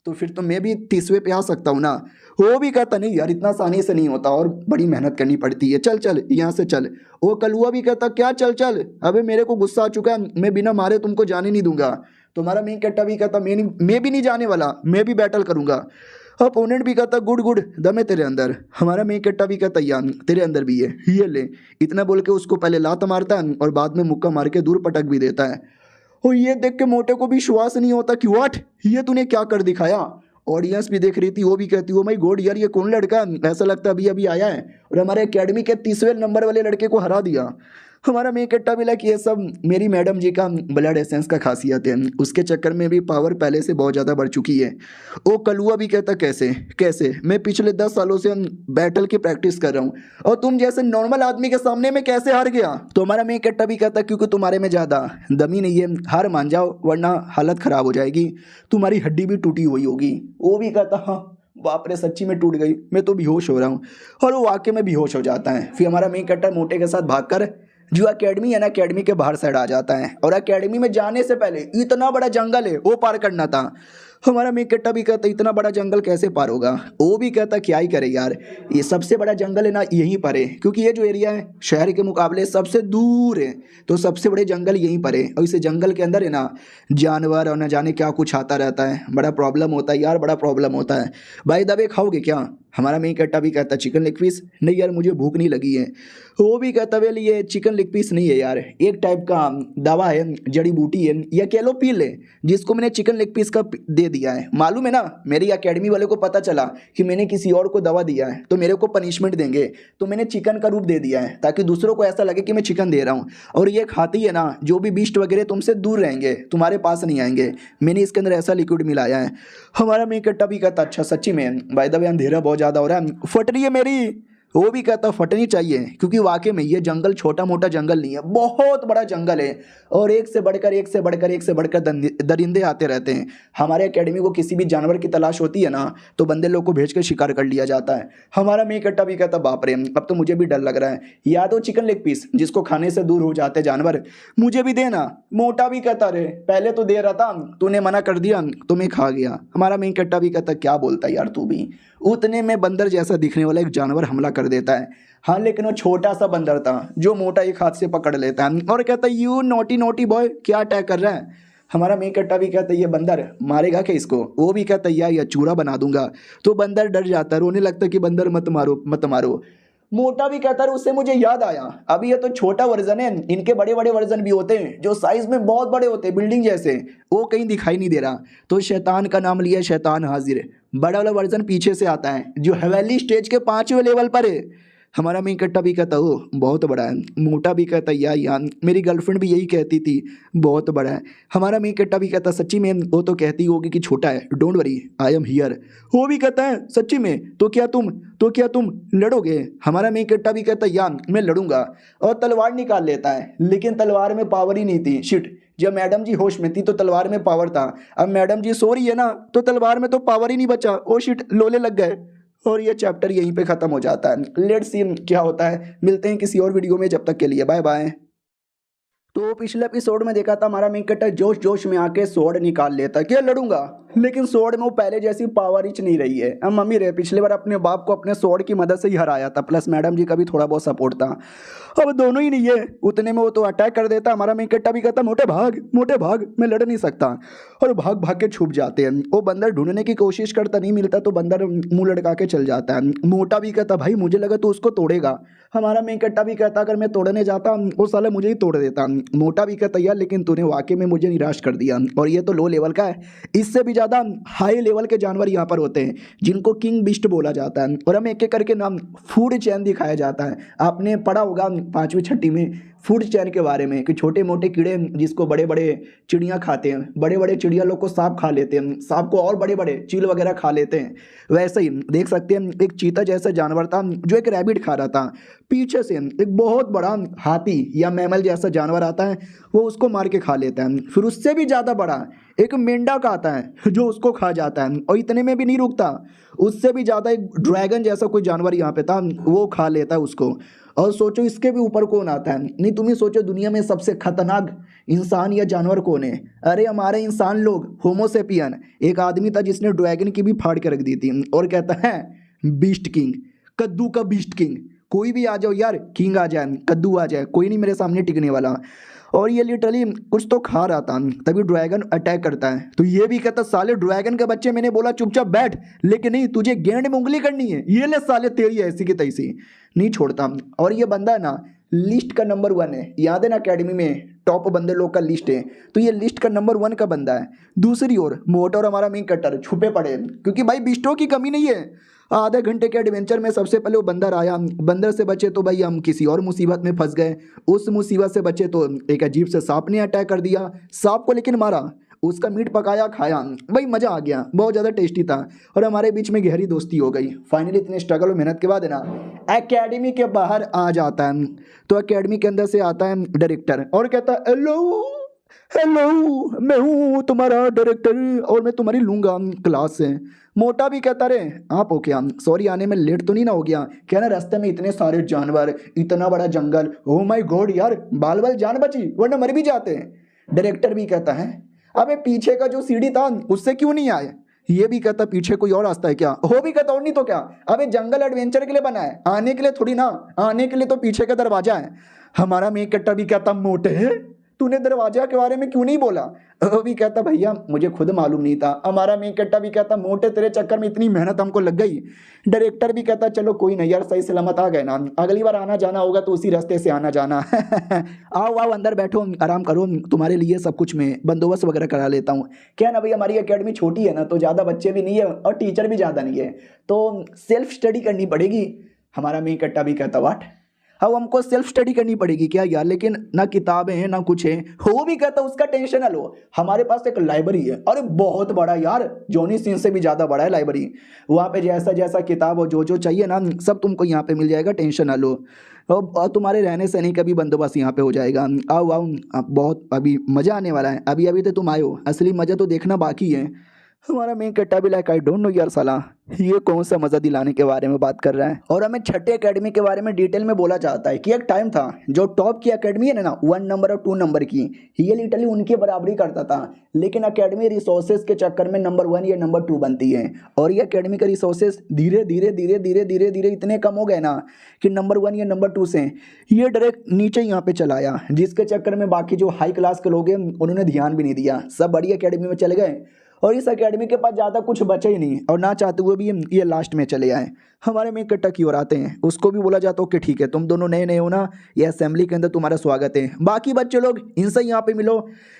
तो फिर तो मैं भी 30वें पे आ सकता हूँ ना। वो भी कहता नहीं यार इतना आसानी से नहीं होता और बड़ी मेहनत करनी पड़ती है, चल चल यहाँ से चल। वो कलुआ भी कहता क्या चल चल, अबे मेरे को गुस्सा आ चुका है, मैं बिना मारे तुमको जाने नहीं दूंगा। तुम्हारा मेन कट्टा भी कहता मैं भी नहीं जाने वाला, मैं भी बैटल करूंगा। अपोनेंट भी कहता गुड गुड दम है तेरे अंदर। हमारा मेन कट्टा भी कहता यार तेरे अंदर भी है, ये ले। इतना बोल के उसको पहले लात मारता है और बाद में मुक्का मार के दूर पटक भी देता है। और ये देख के मोटे को भी विश्वास नहीं होता कि व्हाट ये तूने क्या कर दिखाया। ऑडियंस भी देख रही थी, वो भी कहती ओ माय गॉड यार ये कौन लड़का, ऐसा लगता अभी अभी आया है और हमारे एकेडमी के 30वें नंबर वाले लड़के को हरा दिया। हमारा मेन कट्टा भी लगा ये सब मेरी मैडम जी का ब्लड एसेंस का खासियत है, उसके चक्कर में भी पावर पहले से बहुत ज़्यादा बढ़ चुकी है। वो कलुआ भी कहता कैसे कैसे, मैं पिछले 10 सालों से बैटल की प्रैक्टिस कर रहा हूँ और तुम जैसे नॉर्मल आदमी के सामने में कैसे हार गया। तो हमारा मेन कट्टा भी कहता क्योंकि तुम्हारे में ज़्यादा दमी नहीं है, हार मान जाओ वरना हालत ख़राब हो जाएगी, तुम्हारी हड्डी भी टूटी हुई होगी। वो भी कहता हाँ बाप रे सच्ची में टूट गई, मैं तो बेहोश हो रहा हूँ। और वो वाकई में बेहोश हो जाता है। फिर हमारा मेन कट्टा मोटे के साथ भागकर जो एकेडमी है ना एकेडमी के बाहर साइड आ जाता है और एकेडमी में जाने से पहले इतना बड़ा जंगल है वो पार करना था। हमारा मेन कट्टा भी कहता इतना बड़ा जंगल कैसे पार होगा। वो भी कहता क्या ही करे यार, ये सबसे बड़ा जंगल है ना यहीं पर है, क्योंकि ये जो एरिया है शहर के मुकाबले सबसे दूर है, तो सबसे बड़े जंगल यहीं पर है। और इस जंगल के अंदर है ना जानवर और न जाने क्या कुछ आता रहता है, बड़ा प्रॉब्लम होता है यार, बड़ा प्रॉब्लम होता है। भाई दबे खाओगे क्या। हमारा मेन कट्टा भी कहता चिकन लेग पीस, नहीं यार मुझे भूख नहीं लगी है। वो भी कहता वेल ये चिकन लेग पीस नहीं है यार, एक टाइप का दवा है, जड़ी बूटी है, या कह लो पी ले, जिसको मैंने चिकन लेग पीस का दे दिया है। मालूम है ना, मेरी अकेडमी वाले को पता चला कि मैंने किसी और को दवा दिया है तो मेरे को पनिशमेंट देंगे, तो मैंने चिकन का रूप दे दिया है ताकि दूसरों को ऐसा लगे कि मैं चिकन दे रहा हूँ। और ये खाती है ना, जो भी बीस्ट वगैरह तुमसे दूर रहेंगे, तुम्हारे पास नहीं आएंगे। मैंने इसके अंदर ऐसा लिक्विड मिलाया है। हमारा मेन कट्टा भी कहता अच्छा सच्ची में भाई द वे अंधेरा बहुत ज़्यादा हो रहा है, फट रही है मेरी। वो भी कहता फटनी चाहिए, क्योंकि वाकई में ये जंगल छोटा मोटा जंगल नहीं है, बहुत बड़ा जंगल है, और एक से बढ़कर एक से बढ़कर एक से बढ़कर दरिंदे आते रहते हैं। हमारे एकेडमी को किसी भी जानवर की तलाश होती है ना, तो बंदे लोग को भेज कर शिकार कर लिया जाता है। हमारा मेन कट्टा भी कहता बाप रे अब तो मुझे भी डर लग रहा है, याद हो चिकन लेग पीस जिसको खाने से दूर हो जाते जानवर, मुझे भी देना। मोटा भी कहता रे पहले तो दे रहा था, तूने मना कर दिया तो मैं खा गया। हमारा मेन कट्टा भी कहता क्या बोलता यार तू भी। उतने में बंदर जैसा दिखने वाला एक जानवर हमला कर देता है। हाँ लेकिन वो छोटा सा बंदर था जो मोटा एक हाथ से पकड़ लेता है और कहता है यू नोटी नोटी बॉय क्या अटैक कर रहा है। हमारा मेन कट्टा भी कहता है ये बंदर मारेगा क्या इसको। वो भी कहता है यार या चूरा बना दूंगा। तो बंदर डर जाता है, रोने लगता है कि बंदर मत मारो मत मारो। मोटा भी कहता है उससे मुझे याद आया, अभी ये तो छोटा वर्जन है, इनके बड़े बड़े वर्जन भी होते हैं जो साइज में बहुत बड़े होते हैं बिल्डिंग जैसे, वो कहीं दिखाई नहीं दे रहा। तो शैतान का नाम लिया, शैतान हाजिर। बड़ा वाला वर्जन पीछे से आता है जो हवेली स्टेज के 5वें लेवल पर है। हमारा मेन कट्टा भी कहता हो बहुत बड़ा है। मोटा भी कहता यार मेरी गर्लफ्रेंड भी यही कहती थी बहुत बड़ा है। हमारा मेन कट्टा भी कहता सच्ची में वो तो कहती होगी कि छोटा है, don't worry I am here. वो भी कहता है सच्ची में तो क्या तुम लड़ोगे। हमारा मेन कट्टा भी कहता यार मैं लड़ूंगा, और तलवार निकाल लेता है, लेकिन तलवार में पावर ही नहीं थी। शिट, जब मैडम जी होश में थी तो तलवार में पावर था, अब मैडम जी सो रही है ना तो तलवार में तो पावर ही नहीं बचा। ओ शिट, लोले लग गए। और ये चैप्टर यहीं पे ख़त्म हो जाता है। लेट्स सी क्या होता है, मिलते हैं किसी और वीडियो में, जब तक के लिए बाय बाय। तो पिछले एपिसोड में देखा था हमारा मेन कट्टा जोश जोश में आके स्वॉर्ड निकाल लेता कि लड़ूंगा, लेकिन स्वॉर्ड में वो पहले जैसी पावर रिच नहीं रही है। अब मम्मी रे पिछले बार अपने बाप को अपने स्वॉर्ड की मदद से ही हराया था, प्लस मैडम जी का भी थोड़ा बहुत सपोर्ट था। अब दोनों ही नहीं है, उतने में वो तो अटैक कर देता। हमारा मेन कट्टा भी कहता मोटे भाग मैं लड़ नहीं सकता, और भाग भाग के छुप जाते हैं। वो बंदर ढूंढने की कोशिश करता, नहीं मिलता तो बंदर मुंह लटका के चल जाता है। मोटा भी कहता भाई मुझे लगा तो उसको तोड़ेगा। हमारा मेन कट्टा भी कहता अगर मैं तोड़ने जाता वो साला मुझे ही तोड़ देता। मोटा भी कहता यार लेकिन तूने वाकई में मुझे निराश कर दिया। और ये तो लो लेवल का है, इससे भी ज़्यादा हाई लेवल के जानवर यहाँ पर होते हैं जिनको किंग बिस्ट बोला जाता है, और हमें एक एक करके नाम फूड चैन दिखाया जाता है। आपने पढ़ा होगा 5वीं 6वीं में फूड चैन के बारे में कि छोटे मोटे कीड़े जिसको बड़े बड़े चिड़ियाँ खाते हैं, बड़े बड़े चिड़िया लोग को सांप खा लेते हैं, सांप को और बड़े बड़े चील वगैरह खा लेते हैं। वैसे ही देख सकते हैं एक चीता जैसा जानवर था जो एक रैबिट खा रहा था, पीछे से एक बहुत बड़ा हाथी या मैमल जैसा जानवर आता है, वो उसको मार के खा लेता है। फिर उससे भी ज़्यादा बड़ा एक मेंढक आता है जो उसको खा जाता है, और इतने में भी नहीं रुकता, उससे भी ज़्यादा एक ड्रैगन जैसा कोई जानवर यहाँ पे था, वो खा लेता है उसको। और सोचो इसके भी ऊपर कौन आता है, नहीं तुम ही सोचो दुनिया में सबसे खतरनाक इंसान या जानवर कौन है। अरे हमारे इंसान लोग, होमोसेपियन। एक आदमी था जिसने ड्रैगन की भी फाड़ के रख दी थी, और कहता है बीस्ट किंग, कद्दू का बीस्ट किंग। कोई भी आ जाओ यार, किंग आ जाए, कद्दू आ जाए, कोई नहीं मेरे सामने टिकने वाला। और ये लिटरली कुछ तो खा रहा था, तभी ड्रैगन अटैक करता है। तो ये भी कहता साले ड्रैगन के बच्चे, मैंने बोला चुपचाप बैठ, लेकिन नहीं तुझे गेंड में उंगली करनी है, ये ले साले तेरी ऐसी की तैसी, नहीं छोड़ता। और ये बंदा है ना लिस्ट का नंबर 1 है, याद है ना अकेडमी में टॉप बंदे लोग का लिस्ट है, तो ये लिस्ट का नंबर 1 का बंदा है। दूसरी ओर मोटा और हमारा मेन कट्टर छुपे पड़े, क्योंकि भाई बिस्टों की कमी नहीं है। आधे घंटे के एडवेंचर में सबसे पहले वो बंदर आया, बंदर से बचे तो भाई हम किसी और मुसीबत में फंस गए, उस मुसीबत से बचे तो एक अजीब से सांप ने अटैक कर दिया, सांप को लेकिन मारा, उसका मीट पकाया खाया, भाई मज़ा आ गया, बहुत ज़्यादा टेस्टी था, और हमारे बीच में गहरी दोस्ती हो गई। फाइनली इतने स्ट्रगल और मेहनत के बाद है ना एकेडमी के बाहर आ जाता है। तो एकेडमी के अंदर से आता है डायरेक्टर और कहता है हेलो मैं हूँ तुम्हारा डायरेक्टर और मैं तुम्हारी लूँगा क्लास से। मोटा भी कहता रे आप हो क्या, सॉरी आने में लेट तो नहीं ना हो गया, क्या ना रास्ते में इतने सारे जानवर, इतना बड़ा जंगल, ओ माय गॉड यार बाल बाल जान बची वरना मर भी जाते हैं। डायरेक्टर भी कहता है अबे पीछे का जो सीढ़ी था उससे क्यों नहीं आए? ये भी कहता पीछे कोई और रास्ता है क्या? हो भी कहता और नहीं तो क्या, अबे जंगल एडवेंचर के लिए बना है, आने के लिए थोड़ी ना, आने के लिए तो पीछे का दरवाजा है। हमारा मेन कट्टा भी कहता मोटे है, तूने दरवाजा के बारे में क्यों नहीं बोला? वो भी कहता भैया मुझे खुद मालूम नहीं था। हमारा मेन कट्टा भी कहता मोटे तेरे चक्कर में इतनी मेहनत हमको लग गई। डायरेक्टर भी कहता चलो कोई नहीं यार, सही सलामत आ गए ना, अगली बार आना जाना होगा तो उसी रास्ते से आना जाना। आओ आओ अंदर बैठो, आराम करो, तुम्हारे लिए सब कुछ मैं बंदोबस्त वगैरह करा लेता हूँ। क्या ना भाई, हमारी एकेडमी छोटी है ना, तो ज़्यादा बच्चे भी नहीं है और टीचर भी ज़्यादा नहीं है, तो सेल्फ स्टडी करनी पड़ेगी। हमारा मेन कट्टा भी कहता वाट, अब हमको सेल्फ स्टडी करनी पड़ेगी क्या यार? लेकिन ना किताबें हैं ना कुछ है। वो भी कहता उसका टेंशन है लो, हमारे पास एक लाइब्रेरी है, अरे बहुत बड़ा यार, जॉनी सिंह से भी ज़्यादा बड़ा है लाइब्रेरी। वहाँ पे जैसा जैसा किताब और जो जो चाहिए ना सब तुमको यहाँ पे मिल जाएगा, टेंशन ना लो। और तुम्हारे रहने सहने का भी बंदोबस्त यहाँ पे हो जाएगा। आओ आओ, बहुत अभी मज़ा आने वाला है। अभी अभी तो तुम आए हो, असली मज़ा तो देखना बाकी है। हमारा मेन कट्टा भी लाइक आई डोंट नो यार साला ये कौन सा मज़ा दिलाने के बारे में बात कर रहा है। और हमें छठे एकेडमी के बारे में डिटेल में बोला चाहता है कि एक टाइम था जो टॉप की एकेडमी है ना 1 नंबर और 2 नंबर की, ये लिटरली उनकी बराबरी करता था। लेकिन एकेडमी रिसोर्सेज के चक्कर में नंबर 1 या नंबर 2 बनती है, और ये एकेडमी के रिसोर्सेज धीरे धीरे धीरे धीरे धीरे धीरे इतने कम हो गए ना कि नंबर 1 या नंबर 2 से ये डायरेक्ट नीचे यहाँ पे चला आया, जिसके चक्कर में बाकी जो हाई क्लास के लोग हैं उन्होंने ध्यान भी नहीं दिया, सब बड़ी एकेडमी में चले गए और इस एकेडमी के पास ज़्यादा कुछ बचा ही नहीं, और ना चाहते हुए भी ये लास्ट में चले आए। हमारे मेन कट्टा की ओर आते हैं, उसको भी बोला जाता है कि ठीक है तुम दोनों नए नए हो ना, ये असेंबली के अंदर तुम्हारा स्वागत है, बाकी बच्चे लोग इनसे यहाँ पे मिलो,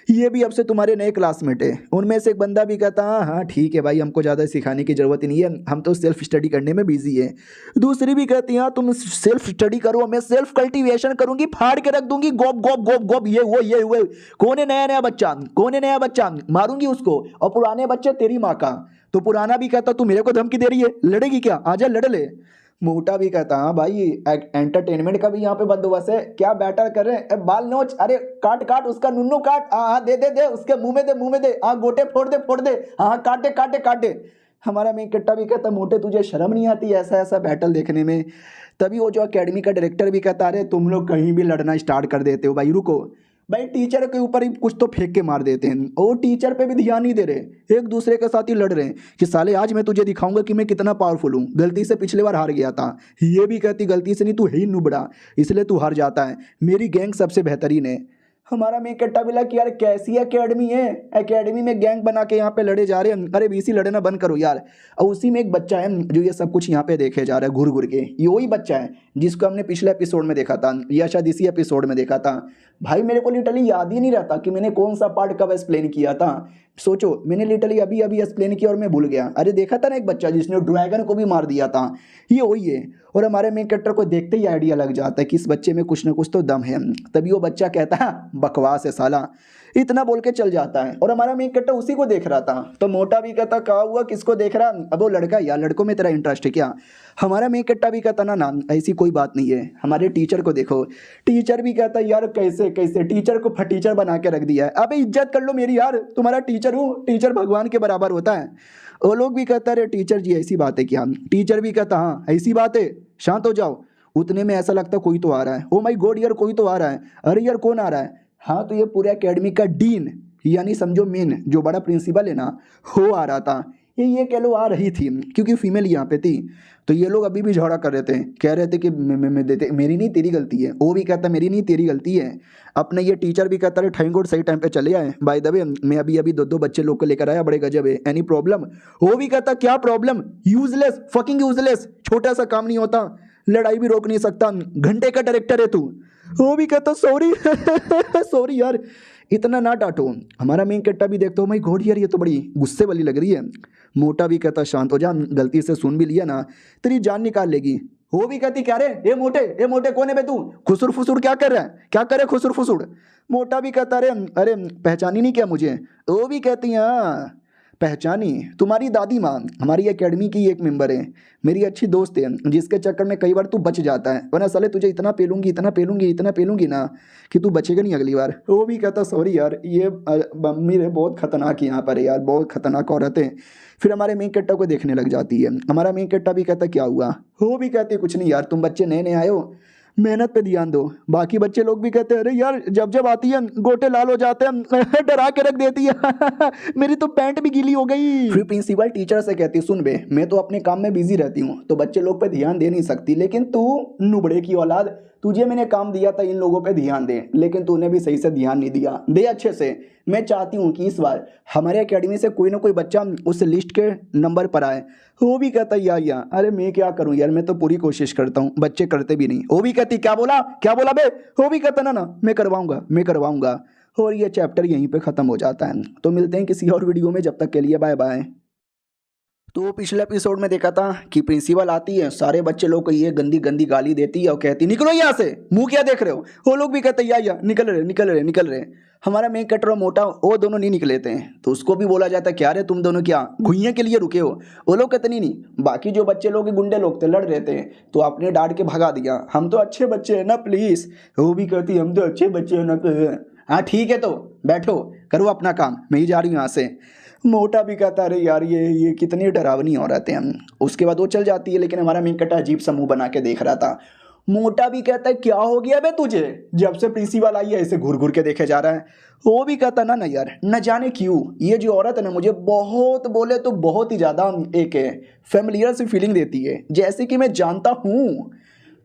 ये भी अब से तुम्हारे नए क्लासमेट है। उनमें से एक बंदा भी कहता हाँ हाँ ठीक है भाई, हमको ज़्यादा सिखाने की ज़रूरत ही नहीं है, हम तो सेल्फ स्टडी करने में बिजी है। दूसरी भी कहती है हाँ तुम सेल्फ स्टडी करो, मैं सेल्फ कल्टिवेशन करूँगी, फाड़ के रख दूंगी, गोप गोप गोप गोप, ये वो कौन है नया नया बच्चा, कौन है नया बच्चा, मारूंगी उसको, और पुराने बच्चे तेरी माँ का। तो पुराना भी कहता तू मेरे को धमकी दे रही है, लड़ेगी क्या, आजा लड़ ले। मोटा भी कहता हाँ भाई एंटरटेनमेंट का भी यहाँ पे बंदोबस्त है, क्या बैटर कर रहे हैं, बाल नोच, अरे काट काट उसका नुन्नू काट, हाँ दे दे दे उसके मुंह में दे, मुंह में दे, हाँ गोटे फोड़ दे, हाँ काटे काटे काटे। हमारा मेन कट्टा भी कहता मोटे तुझे शर्म नहीं आती ऐसा ऐसा बैटल देखने में? तभी वो जो एकेडमी का डायरेक्टर भी कहता अरे तुम लोग कहीं भी लड़ना स्टार्ट कर देते हो भाई, रुको भाई, टीचर के ऊपर ही कुछ तो फेंक के मार देते हैं, और टीचर पे भी ध्यान नहीं दे रहे, एक दूसरे के साथ ही लड़ रहे हैं कि साले आज मैं तुझे दिखाऊंगा कि मैं कितना पावरफुल हूँ, गलती से पिछले बार हार गया था। ये भी कहती गलती से नहीं, तू है ही नुबड़ा इसलिए तू हार जाता है, मेरी गैंग सबसे बेहतरीन है। हमारा मेन कट्टा भी कि यार कैसी एकेडमी है, एकेडमी में गैंग बना के यहाँ पे लड़े जा रहे हैं, अरे बीसी लड़ना बंद करो यार। और उसी में एक बच्चा है जो ये सब कुछ यहाँ पे देखे जा रहा है घूर घूर के, ये वही बच्चा है जिसको हमने पिछले एपिसोड में देखा था या शायद इसी एपिसोड में देखा था। भाई मेरे को लिटरली याद ही नहीं रहता कि मैंने कौन सा पार्ट कब एक्सप्लेन किया था, सोचो मैंने लिटरली अभी अभी एक्सप्लेन किया और मैं भूल गया। अरे देखा था ना एक बच्चा जिसने ड्रैगन को भी मार दिया था, ये वही है। और हमारे मेन कैरेक्टर को देखते ही आइडिया लग जाता है कि इस बच्चे में कुछ ना कुछ तो दम है, तभी वो बच्चा कहता है बकवास है साला, इतना बोल के चल जाता है। और हमारा मेन कैरेक्टर उसी को देख रहा था, तो मोटा भी कहता कहा हुआ किसको देख रहा, अब वो लड़का यार लड़कों में तेरा इंटरेस्ट है क्या? हमारा मेन कैरेक्टर भी कहता ना ऐसी कोई बात नहीं है, हमारे टीचर को देखो। टीचर भी कहता यार कैसे कैसे टीचर को फटीचर बना के रख दिया है, अबे इज्जत कर लो मेरी यार, तुम्हारा टीचर हूँ, टीचर भगवान के बराबर होता है। वो लोग भी कहता अरे टीचर जी ऐसी बात है क्या? टीचर भी कहता हाँ ऐसी बात है, शांत हो जाओ। उतने में ऐसा लगता कोई तो आ रहा है, ओ माय गॉड यार कोई तो आ रहा है, अरे यार कौन आ रहा है? हाँ तो ये पूरे एकेडमी का डीन यानी समझो मेन जो बड़ा प्रिंसिपल है ना वो आ रहा था। ये कह लो आ रही थी क्योंकि फीमेल यहाँ पे थी, तो ये लोग अभी भी झगड़ा कर रहे थे, कह रहे थे कि मैं देते, मेरी नहीं तेरी गलती है। वो भी कहता मेरी नहीं तेरी गलती है। अपने ये टीचर भी कहता रहे थैंक गॉड सही टाइम पे चले आए, बाय द वे मैं अभी अभी दो बच्चे लोग को लेकर आया, बड़े गजब है, एनी प्रॉब्लम? वो भी कहता क्या प्रॉब्लम, यूजलेस फकिंग यूजलेस, छोटा सा काम नहीं होता, लड़ाई भी रोक नहीं सकता, घंटे का डायरेक्टर है तू। वो भी कहता सॉरी सॉरी यार इतना ना डांटो। हमारा मेन कैरेक्टर भी देखता हूँ भाई गॉड यार ये तो बड़ी गुस्से वाली लग रही है। मोटा भी कहता शांत हो जा, गलती से सुन भी लिया ना तेरी जान निकाल लेगी। वो भी कहती क्या रे ये मोटे कौन है बे तू, खुसुर फुसुर क्या कर रहा है, क्या करे खुसुर फुसुर? मोटा भी कहता अरे पहचानी नहीं क्या मुझे? वो भी कहती हाँ पहचानी, तुम्हारी दादी माँ हमारी एकेडमी की एक मेंबर है, मेरी अच्छी दोस्त है, जिसके चक्कर में कई बार तू बच जाता है, वरना साले तुझे इतना पेलूंगी ना कि तू बचेगा नहीं अगली बार। वो भी कहता सॉरी यार ये मम्मी रे बहुत खतरनाक यहाँ पर है यार, बहुत खतरनाक औरत है। फिर हमारे मेन कैरेक्टर को देखने लग जाती है। हमारा मेन कैरेक्टर भी कहता क्या हुआ? वो भी कहती कुछ नहीं यार, तुम बच्चे नए नए आए हो, मेहनत पे ध्यान दो। बाकी बच्चे लोग भी कहते हैं अरे यार जब जब आती है गोटे लाल हो जाते हैं डरा के रख देती है मेरी तो पैंट भी गीली हो गई। फिर प्रिंसिपल टीचर से कहती सुन बे मैं तो अपने काम में बिजी रहती हूँ तो बच्चे लोग पे ध्यान दे नहीं सकती, लेकिन तू नुबड़े की औलाद, तुझे मैंने काम दिया था इन लोगों पे ध्यान दे, लेकिन तूने भी सही से ध्यान नहीं दिया। दे अच्छे से। मैं चाहती हूँ कि इस बार हमारे एकेडमी से कोई ना कोई बच्चा उस लिस्ट के नंबर पर आए। वो भी कहता यार अरे मैं क्या करूँ यार, मैं तो पूरी कोशिश करता हूँ, बच्चे करते भी नहीं। वो भी कहती क्या बोला बे। वो भी कहता ना मैं करवाऊंगा। और ये चैप्टर यहीं पे ख़त्म हो जाता है। तो मिलते हैं किसी और वीडियो में, जब तक के लिए बाय बाय। तो पिछले एपिसोड में देखा था कि प्रिंसिपल आती है, सारे बच्चे लोग को ये गंदी गंदी गाली देती है और कहती निकलो यहाँ से, मुंह क्या देख रहे हो। वो लोग भी कहते या निकल रहे। हमारा मेन कटर और मोटा वो दोनों नहीं निकले थे, तो उसको भी बोला जाता क्या रे तुम दोनों क्या घुइयां के लिए रुके हो। वो लोग कहते नहीं बाकी जो बच्चे लोग गुंडे लोग थे लड़ रहे थे तो आपने डांट के भगा दिया, हम तो अच्छे बच्चे हैं ना प्लीज। वो भी कहती हम तो अच्छे बच्चे हैं ना। हाँ ठीक है तो बैठो करो अपना काम, मैं ही जा रही हूँ यहाँ से। मोटा भी कहता अरे यार ये कितनी डरावनी औरत है। उसके बाद वो चल जाती है, लेकिन हमारा मेन कटा अजीब सा मुंह बना के देख रहा था। मोटा भी कहता है क्या हो गया बे तुझे, जब से प्रिंसिपल आई है ऐसे घूर घूर के देखे जा रहा है। वो भी कहता ना यार न जाने क्यों ये जो औरत है ना मुझे बहुत बोले तो बहुत ही ज़्यादा एक फेमिलियर सी फीलिंग देती है, जैसे कि मैं जानता हूँ।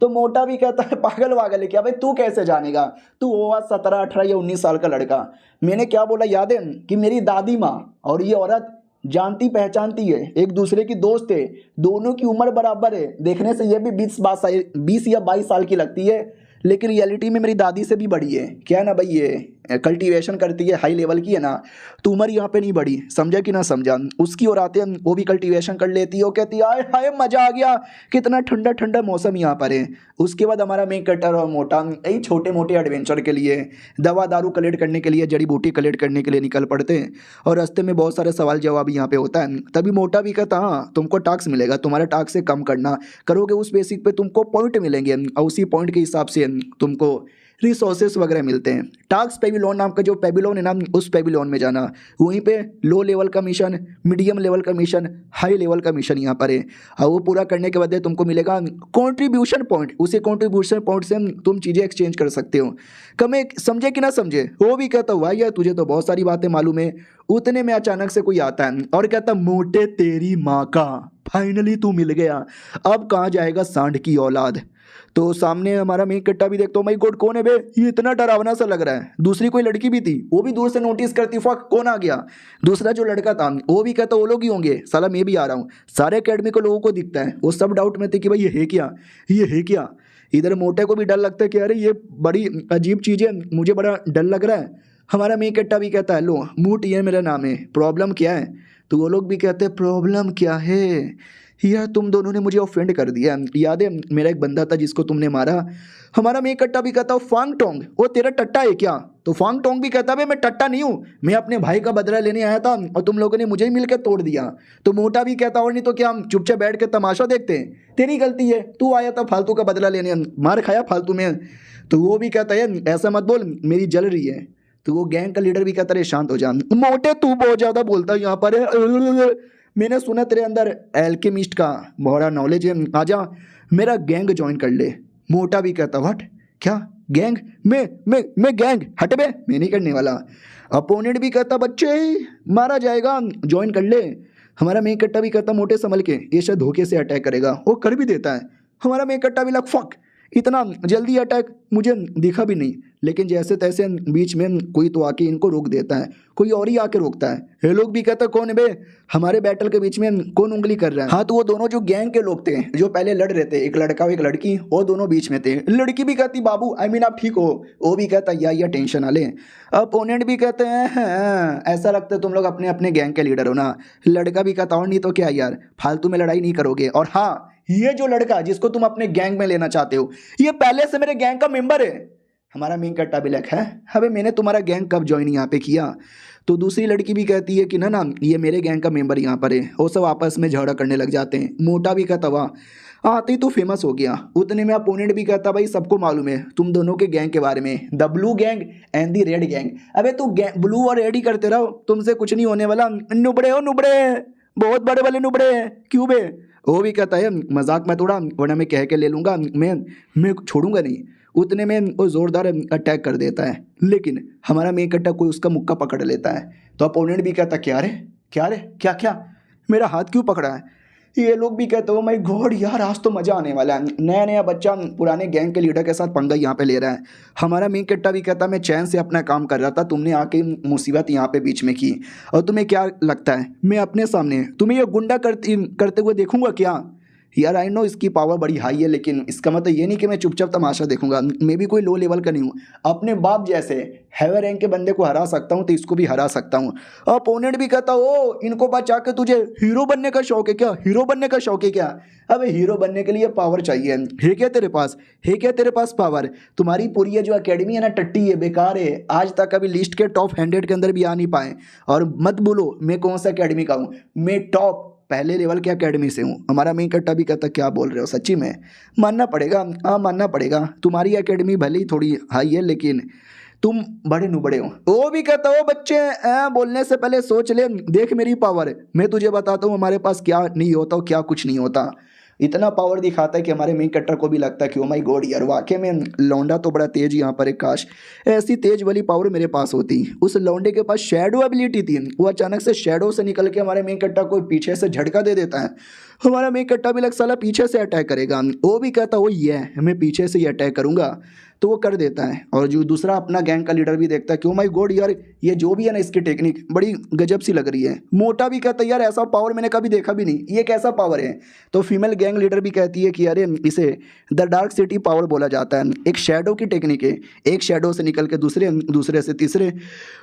तो मोटा भी कहता है पागल वागल है क्या भाई, तू कैसे जानेगा, तू हुआ 17 18 या 19 साल का लड़का। मैंने क्या बोला याद है कि मेरी दादी माँ और ये औरत जानती पहचानती है, एक दूसरे की दोस्त है, दोनों की उम्र बराबर है। देखने से ये भी 20 या 22 साल की लगती है, लेकिन रियलिटी में मेरी दादी से भी बड़ी है। क्या है ना भाई, ये कल्टीवेशन करती है, हाई लेवल की है ना, तो उम्र यहाँ पे नहीं बढ़ी, समझा कि ना समझा। उसकी ओर आते हैं वो भी कल्टीवेशन कर लेती है, वो कहती है आए हाय मजा आ गया, कितना ठंडा ठंडा मौसम यहाँ पर है। उसके बाद हमारा मेन कटर और मोटा यही छोटे मोटे एडवेंचर के लिए, दवा दारू कलेक्ट करने के लिए, जड़ी बूटी कलेक्ट करने के लिए निकल पड़ते हैं। और रास्ते में बहुत सारे सवाल जवाब यहाँ पे होता है। तभी मोटा भी कहता हाँ तुमको टास्क मिलेगा, तुम्हारे टास्क से कम करना, करोगे उस बेसिक पे तुमको पॉइंट मिलेंगे और उसी पॉइंट के हिसाब से तुमको रिसोर्सेस वगैरह मिलते हैं। टास्क पेविलोन नाम का जो पेविलोन है ना, उस पेविलोन में जाना, वहीं पे लो लेवल का मिशन, मीडियम लेवल का मिशन, हाई लेवल का मिशन यहाँ पर है। और वो पूरा करने के बाद तुमको मिलेगा कंट्रीब्यूशन पॉइंट। उसी कंट्रीब्यूशन पॉइंट से तुम चीज़ें एक्सचेंज कर सकते हो। कम समझे कि ना समझे। वो भी कहता हुआ यार तुझे तो बहुत सारी बातें मालूम है। उतने में अचानक से कोई आता है और कहता मोटे तेरी माँ का, फाइनली तू मिल गया, अब कहाँ जाएगा सांड की औलाद। तो सामने हमारा मेन कट्टा भी देखता हूँ माई गॉड कौन है बे, ये इतना डरावना सा लग रहा है। दूसरी कोई लड़की भी थी, वो भी दूर से नोटिस करती फक कौन आ गया। दूसरा जो लड़का था वो भी कहता वो लोग ही होंगे, साला मैं भी आ रहा हूँ। सारे अकेडमी को लोगों को दिखता है, वो सब डाउट में थे कि भाई ये है क्या। इधर मोटे को भी डर लगता है कि अरे ये बड़ी अजीब चीज़ है, मुझे बड़ा डर लग रहा है। हमारा मेन कट्टा भी कहता है लो मूट ये मेरा नाम है, प्रॉब्लम क्या है। तो वो लोग भी कहते हैं प्रॉब्लम क्या है यार, तुम दोनों ने मुझे ऑफेंड कर दिया। याद है मेरा एक बंदा था जिसको तुमने मारा। हमारा मेन कट्टा भी कहता फांग टोंग वो तेरा टट्टा है क्या। तो फांग टोंग भी कहता भाई मैं टट्टा नहीं हूँ, मैं अपने भाई का बदला लेने आया था और तुम लोगों ने मुझे ही मिलकर तोड़ दिया। तो मोटा भी कहता और नहीं तो क्या हम चुपचाप बैठ के तमाशा देखते हैं, तेरी गलती है, तू आया था फालतू का बदला लेने, मार खाया फालतू में। तो वो भी कहता है ऐसा मत बोल मेरी जल रही है। तो वो गैंग का लीडर भी कहता है शांत हो जा मोटे, तू बहुत ज़्यादा बोलता है यहाँ पर। मैंने सुना तेरे अंदर एल्केमिस्ट का बड़ा नॉलेज है, आजा मेरा गैंग ज्वाइन कर ले। मोटा भी कहता व्हाट क्या गैंग, मैं गैंग हट बे, मैं नहीं करने वाला। अपोनेंट भी कहता बच्चे मारा जाएगा ज्वाइन कर ले। हमारा मेन कट्टा भी कहता मोटे संभल के, ये शायद धोखे से अटैक करेगा, वो कर भी देता है। हमारा मेन कट्टा भी लग फक इतना जल्दी अटैक मुझे दिखा भी नहीं, लेकिन जैसे तैसे बीच में कोई तो आके इनको रोक देता है, कोई और ही आके रोकता है। ये लोग भी कहता कौन है बे, हमारे बैटल के बीच में कौन उंगली कर रहा है। हाँ तो वो दोनों जो गैंग के लोग थे जो पहले लड़ रहे थे, एक लड़का और एक लड़की, वो दोनों बीच में थे। लड़की भी कहती बाबू आप ठीक हो। वो भी कहता या टेंशन ना ले। अपोनेंट भी कहते हैं हाँ, ऐसा लगता है तुम लोग अपने अपने गैंग के लीडर हो ना। लड़का भी कहता और नहीं तो क्या यार, फालतू में लड़ाई नहीं करोगे। और हाँ ये जो लड़का जिसको तुम अपने गैंग में लेना चाहते हो ये पहले से मेरे गैंग का मेंबर है। हमारा मेन कट्टा भी लग है अबे मैंने तुम्हारा गैंग कब ज्वाइन यहाँ पे किया। तो दूसरी लड़की भी कहती है कि ना ये मेरे गैंग का मेंबर यहाँ पर है। वो सब आपस में झगड़ा करने लग जाते हैं। मोटा भी कहता वाह आते ही तो फेमस हो गया। उतने में अपोनेंट भी कहता भाई सबको मालूम है तुम दोनों के गैंग के बारे में, the blue gang and the red gang. अबे तू ब्लू और रेड ही करते रहो, तुमसे कुछ नहीं होने वाला। नुबड़े हो नुबड़े, बहुत बड़े वाले नुबड़े हैं। क्यों बे, वो भी कहता है मजाक मत उड़ा वरना मैं कह के ले लूँगा, मैं छोड़ूंगा नहीं। उतने में वो ज़ोरदार अटैक कर देता है, लेकिन हमारा मेन कट्टा कोई उसका मुक्का पकड़ लेता है। तो अपोनेंट भी कहता क्या रे क्या क्या मेरा हाथ क्यों पकड़ा है। ये लोग भी कहते हो माय गॉड यार आज तो मज़ा आने वाला है, नया नया बच्चा पुराने गैंग के लीडर के साथ पंगा यहाँ पे ले रहा है। हमारा मेन कट्टा भी कहता मैं चैन से अपना काम कर रहा था, तुमने आके मुसीबत यहाँ पे बीच में की, और तुम्हें क्या लगता है मैं अपने सामने तुम्हें ये गुंडा करते हुए देखूंगा क्या। यार आई नो इसकी पावर बड़ी हाई है, लेकिन इसका मतलब ये नहीं कि मैं चुपचाप तमाशा देखूंगा, मैं भी कोई लो लेवल का नहीं हूँ, अपने बाप जैसे हैवी रैंक के बंदे को हरा सकता हूँ तो इसको भी हरा सकता हूँ। अपोनेंट भी कहता ओ इनको बचा के तुझे हीरो बनने का शौक है क्या, हीरो बनने का शौक है क्या। अबे हीरो बनने के लिए पावर चाहिए, है क्या तेरे पास, है क्या तेरे पास पावर। तुम्हारी पूरी ये जो अकेडमी है ना टट्टी है, बेकार है, आज तक अभी लिस्ट के टॉप 100 के अंदर भी आ नहीं पाए। और मत बोलो मैं कौन सा अकेडमी का हूँ, मैं टॉप पहले लेवल के अकेडमी से हूँ। हमारा मेन कट्टा भी कहता क्या बोल रहे हो, सच्ची में मानना पड़ेगा, हाँ मानना पड़ेगा, तुम्हारी एकेडमी भले ही थोड़ी हाई है लेकिन तुम बड़े नुबड़े हो। वो भी कहता हो बच्चे बोलने से पहले सोच ले, देख मेरी पावर, मैं तुझे बताता हूँ हमारे पास क्या नहीं होता क्या कुछ नहीं होता। इतना पावर दिखाता है कि हमारे मेन कट्टर को भी लगता है कि ओ माय गॉड यार वाकई में लौंडा तो बड़ा तेज यहाँ पर है, काश ऐसी तेज वाली पावर मेरे पास होती। उस लौंडे के पास शैडो एबिलिटी थी, वो अचानक से शैडो से निकल के हमारे मेन कट्टा को पीछे से झटका दे देता है। हमारा मेन कट्टा भी लग साला पीछे से अटैक करेगा, वो भी कहता वो ये मैं पीछे से ही अटैक करूँगा, तो वो कर देता है। और जो दूसरा अपना गैंग का लीडर भी देखता है कि ओ माय गॉड यार ये जो भी है ना इसकी टेक्निक बड़ी गजब सी लग रही है। मोटा भी कहता है यार ऐसा पावर मैंने कभी देखा भी नहीं, ये कैसा पावर है। तो फीमेल गैंग लीडर भी कहती है कि अरे इसे द डार्क सिटी पावर बोला जाता है, एक शैडो की टेक्निक है, एक शैडो से निकल के दूसरे, दूसरे से तीसरे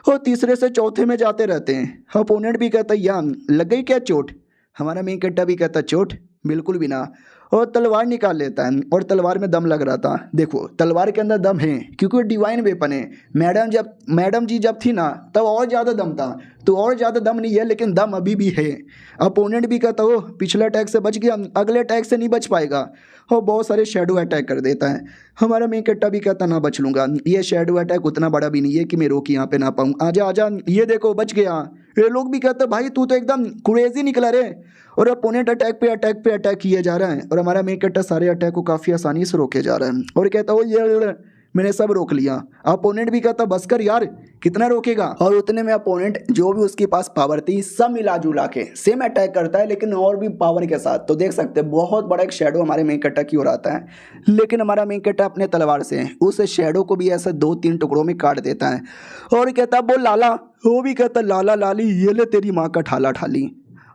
और तीसरे से चौथे में जाते रहते हैं। अपोनेंट भी कहता है यार लग गई क्या चोट। हमारा मेन कट्टा भी कहता चोट बिल्कुल भी ना, और तलवार निकाल लेता है और तलवार में दम लग रहा था। देखो तलवार के अंदर दम है क्योंकि वो डिवाइन वेपन है। मैडम जी जब थी ना तब और ज़्यादा दम था, तो और ज़्यादा दम नहीं है लेकिन दम अभी भी है। अपोनेंट भी कहता हो पिछला अटैक से बच गया, अगले अटैक से नहीं बच पाएगा, और बहुत सारे शेडो अटैक कर देता है। हमारा मेन कट्टा भी कहता ना बच लूँगा, ये शेडो अटैक उतना बड़ा भी नहीं है कि मैं रोक यहाँ पे ना पाऊँ, आजा आजा ये देखो बच गया। ये लोग भी कहते भाई तू तो एकदम क्रेजी निकला रे, और अपोनेंट अटैक पे अटैक किए जा रहा है और हमारा मेन कट्टा सारे अटैक को काफ़ी आसानी से रोके जा रहा है और कहता हो ये मैंने सब रोक लिया। अपोनेंट भी कहता बस कर यार कितना रोकेगा। और उतने में अपोनेंट जो भी उसके पास पावर थी सब मिला जुला के सेम अटैक करता है, लेकिन और भी पावर के साथ। तो देख सकते हैं बहुत बड़ा एक शेडो हमारे मेन कट्टा की ओर आता है, लेकिन हमारा मेन कट्टा अपने तलवार से उस शेडो को भी ऐसे 2-3 टुकड़ों में काट देता है और कहता बोल लाला। वो भी कहता लाला लाली ये ले तेरी माँ का ठाला ठाली।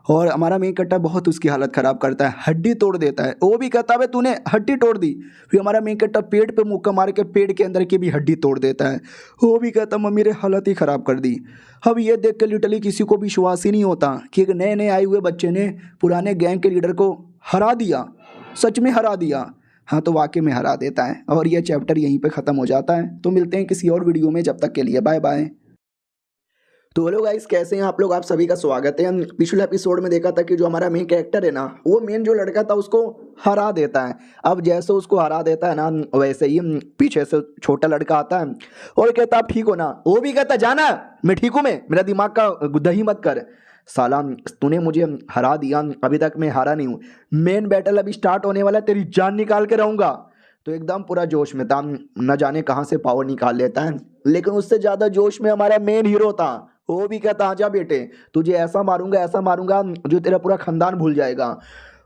और हमारा मेन कट्टा बहुत उसकी हालत ख़राब करता है, हड्डी तोड़ देता है। वो भी कहता है तूने हड्डी तोड़ दी। फिर हमारा मेन कट्टा पेड़ पे मुक्का मार के पेड़ के अंदर की भी हड्डी तोड़ देता है। वो भी कहता मम्मी मेरे हालत ही ख़राब कर दी। अब ये देख के लिटरली किसी को विश्वास ही नहीं होता कि एक नए नए आए हुए बच्चे ने पुराने गैंग के लीडर को हरा दिया, सच में हरा दिया। हाँ तो वाकई में हरा देता है और यह चैप्टर यहीं पे ख़त्म हो जाता है। तो मिलते हैं किसी और वीडियो में, जब तक के लिए बाय बाय। तो हेलो गाइस कैसे हैं आप लोग, आप सभी का स्वागत है। पिछले एपिसोड में देखा था कि जो हमारा मेन कैरेक्टर है ना वो मेन जो लड़का था उसको हरा देता है। अब जैसे उसको हरा देता है ना वैसे ही पीछे से छोटा लड़का आता है और कहता आप ठीक हो ना। वो भी कहता जाना मैं ठीक हूँ, मैं मेरा दिमाग का दही मत कर साला, तूने मुझे हरा दिया, अभी तक मैं हारा नहीं हूँ, मेन बैटल अभी स्टार्ट होने वाला है, तेरी जान निकाल के रहूँगा। तो एकदम पूरा जोश में था, न जाने कहाँ से पावर निकाल लेता है, लेकिन उससे ज़्यादा जोश में हमारा मेन हीरो था। वो भी कहता आजा बेटे तुझे ऐसा मारूंगा जो तेरा पूरा खानदान भूल जाएगा।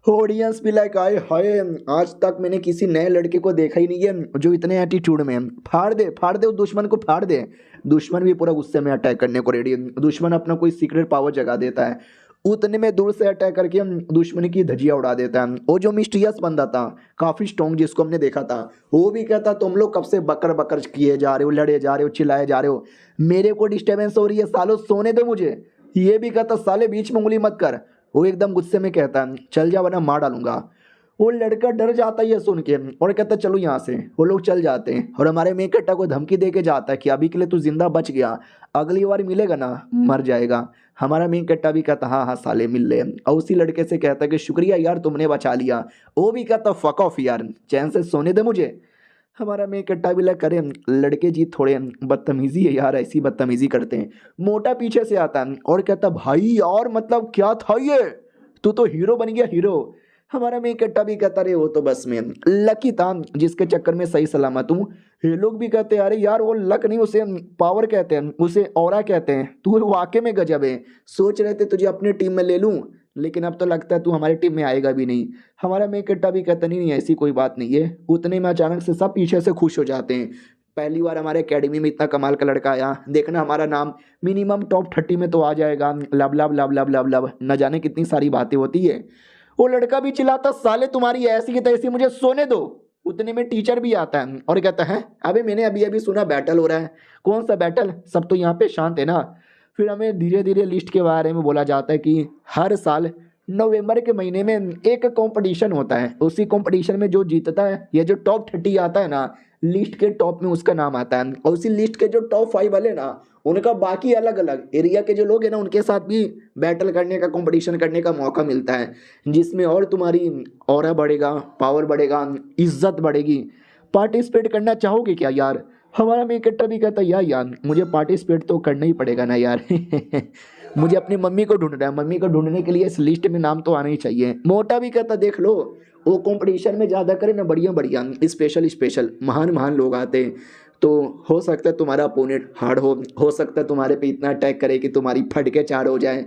ऑडियंस भी लाइक आए हाय आज तक मैंने किसी नए लड़के को देखा ही नहीं है जो इतने एटीट्यूड में। फाड़ दे उस दुश्मन को फाड़ दे। दुश्मन भी पूरा गुस्से में अटैक करने को रेडी है। दुश्मन अपना कोई सीक्रेट पावर जगा देता है, उतने में दूर से अटैक करके हम दुश्मन की धजिया उड़ा देता है। वो जो मिस्टीरियस बंदा था काफ़ी स्ट्रॉन्ग जिसको हमने देखा था वो भी कहता तुम लोग कब से बकर किए जा रहे हो, लड़े जा रहे हो, चिल्लाए जा रहे हो, मेरे को डिस्टर्बेंस हो रही है, सालों सोने दो मुझे। ये भी कहता साले बीच में उंगली मत कर। वो एकदम गुस्से में कहता है चल जा वरना मार डालूंगा। वो लड़का डर जाता है ये सुन के और कहता चलो यहाँ से। वो लोग चल जाते हैं और हमारे मेन कट्टा को धमकी दे के जाता है कि अभी के लिए तू जिंदा बच गया, अगली बार मिलेगा ना मर जाएगा। हमारा मेन कट्टा भी कहता हाँ साले मिल ले, और उसी लड़के से कहता कि शुक्रिया यार तुमने बचा लिया। वो भी कहता फक ऑफ यार चैन से सोने दे मुझे। हमारा मेन कट्टा भी लग करे लड़के जी थोड़े बदतमीजी है यार, ऐसी बदतमीजी करते हैं। मोटा पीछे से आता है और कहता भाई और मतलब क्या था ये, तू तो हीरो बन गया हीरो। हमारा मेन कट्टा भी कहता रहे वो तो बस में लकी था जिसके चक्कर में सही सलामत हूँ। ये लोग भी कहते हैं अरे यार वो लक नहीं उसे पावर कहते हैं, उसे ऑरा कहते हैं, तू वाकई में गजब है। सोच रहे थे तुझे अपनी टीम में ले लूं, लेकिन अब तो लगता है तू हमारी टीम में आएगा भी नहीं। हमारा मेन कट्टा भी कहता नहीं ऐसी कोई बात नहीं है। उतने में अचानक से सब पीछे से खुश हो जाते हैं। पहली बार हमारे एकेडमी में इतना कमाल का लड़का आया, देखना हमारा नाम मिनिमम टॉप 30 में तो आ जाएगा। लब लब लब लब लब लब न जाने कितनी सारी बातें होती है। वो लड़का भी चिल्लाता साले तुम्हारी ऐसी की तैसी मुझे सोने दो। उतने में टीचर भी आता है और कहता है अबे मैंने अभी अभी सुना बैटल हो रहा है। कौन सा बैटल, सब तो यहाँ पे शांत है ना। फिर हमें धीरे धीरे लिस्ट के बारे में बोला जाता है कि हर साल नवंबर के महीने में एक कंपटीशन होता है। उसी कंपटीशन में जो जीतता है या जो टॉप 30 आता है ना लिस्ट के टॉप में उसका नाम आता है। और उसी लिस्ट के जो टॉप 5 वाले ना उनका बाकी अलग अलग एरिया के जो लोग हैं ना उनके साथ भी बैटल करने का कंपटीशन करने का मौका मिलता है, जिसमें और तुम्हारी ऑरा बढ़ेगा, पावर बढ़ेगा, इज्जत बढ़ेगी। पार्टिसिपेट करना चाहोगे क्या यार? हमारा मेन कट्टा भी कहता यार मुझे पार्टिसिपेट तो करना ही पड़ेगा ना यार। मुझे अपनी मम्मी को ढूंढना है, मम्मी को ढूंढने के लिए इस लिस्ट में नाम तो आना ही चाहिए। मोटा भी कहता देख लो वो कंपटीशन में ज़्यादा करे ना बढ़िया बढ़िया स्पेशल स्पेशल महान महान लोग आते हैं, तो हो सकता है तुम्हारा अपोनेंट हार्ड हो सकता है तुम्हारे पे इतना अटैक करे कि तुम्हारी फट के चार हो जाए।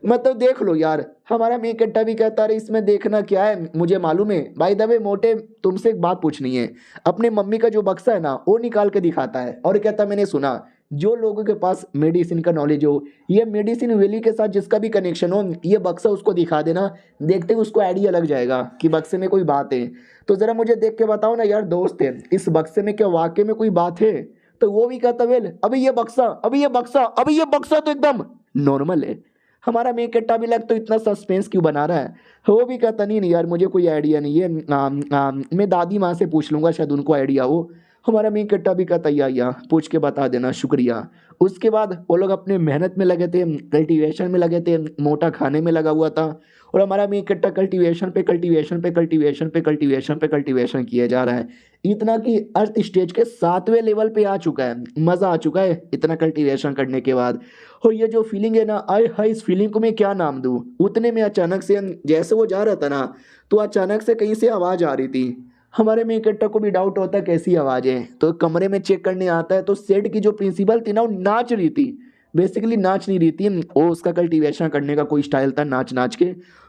मतलब देख लो यार। हमारा मेन कट्टा भी कहता रहे इसमें देखना क्या है, मुझे मालूम है। बाय द वे मोटे तुमसे एक बात पूछनी है। अपने मम्मी का जो बक्सा है ना वो निकाल के दिखाता है और कहता मैंने सुना जो लोगों के पास मेडिसिन का नॉलेज हो, ये मेडिसिन वैली के साथ जिसका भी कनेक्शन हो, ये बक्सा उसको दिखा देना, देखते ही उसको आइडिया लग जाएगा कि बक्से में कोई बात है। तो ज़रा मुझे देख के बताओ ना यार दोस्त है, इस बक्से में क्या वाकई में कोई बात है? तो वो भी कहता वेल अभी ये बक्सा तो एकदम नॉर्मल है। हमारा मेन कट्टा भी लग तो इतना सस्पेंस क्यों बना रहा है। वो भी कहता नहीं यार मुझे कोई आइडिया नहीं है, मैं दादी माँ से पूछ लूँगा शायद उनको आइडिया हो। हमारा मेन कट्टा भी कहता या पूछ के बता देना शुक्रिया। उसके बाद वो लोग अपने मेहनत में लगे थे, कल्टीवेशन में लगे थे, मोटा खाने में लगा हुआ था। और हमारा मेन कट्टा कल्टीवेशन पे कल्टीवेशन पे कल्टीवेशन पे कल्टीवेशन पे कल्टीवेशन किया जा रहा है। इतना कि अर्थ स्टेज के 7वें लेवल पे आ चुका है। मज़ा आ चुका है इतना कल्टीवेशन करने के बाद। और ये जो फीलिंग है ना आय हाय, इस फीलिंग को मैं क्या नाम दूँ। उतने में अचानक से जैसे वो जा रहा था ना तो अचानक से कहीं से आवाज़ आ रही थी। हमारे मेन कट्टा को भी डाउट होता है कैसी आवाज़ है, तो कमरे में चेक करने आता है तो सेट की जो प्रिंसिपल थी ना वो नाच रही थी। बेसिकली नाच नहीं रही थी, वो उसका कल्टीवेशन करने का कोई स्टाइल था, नाच नाच के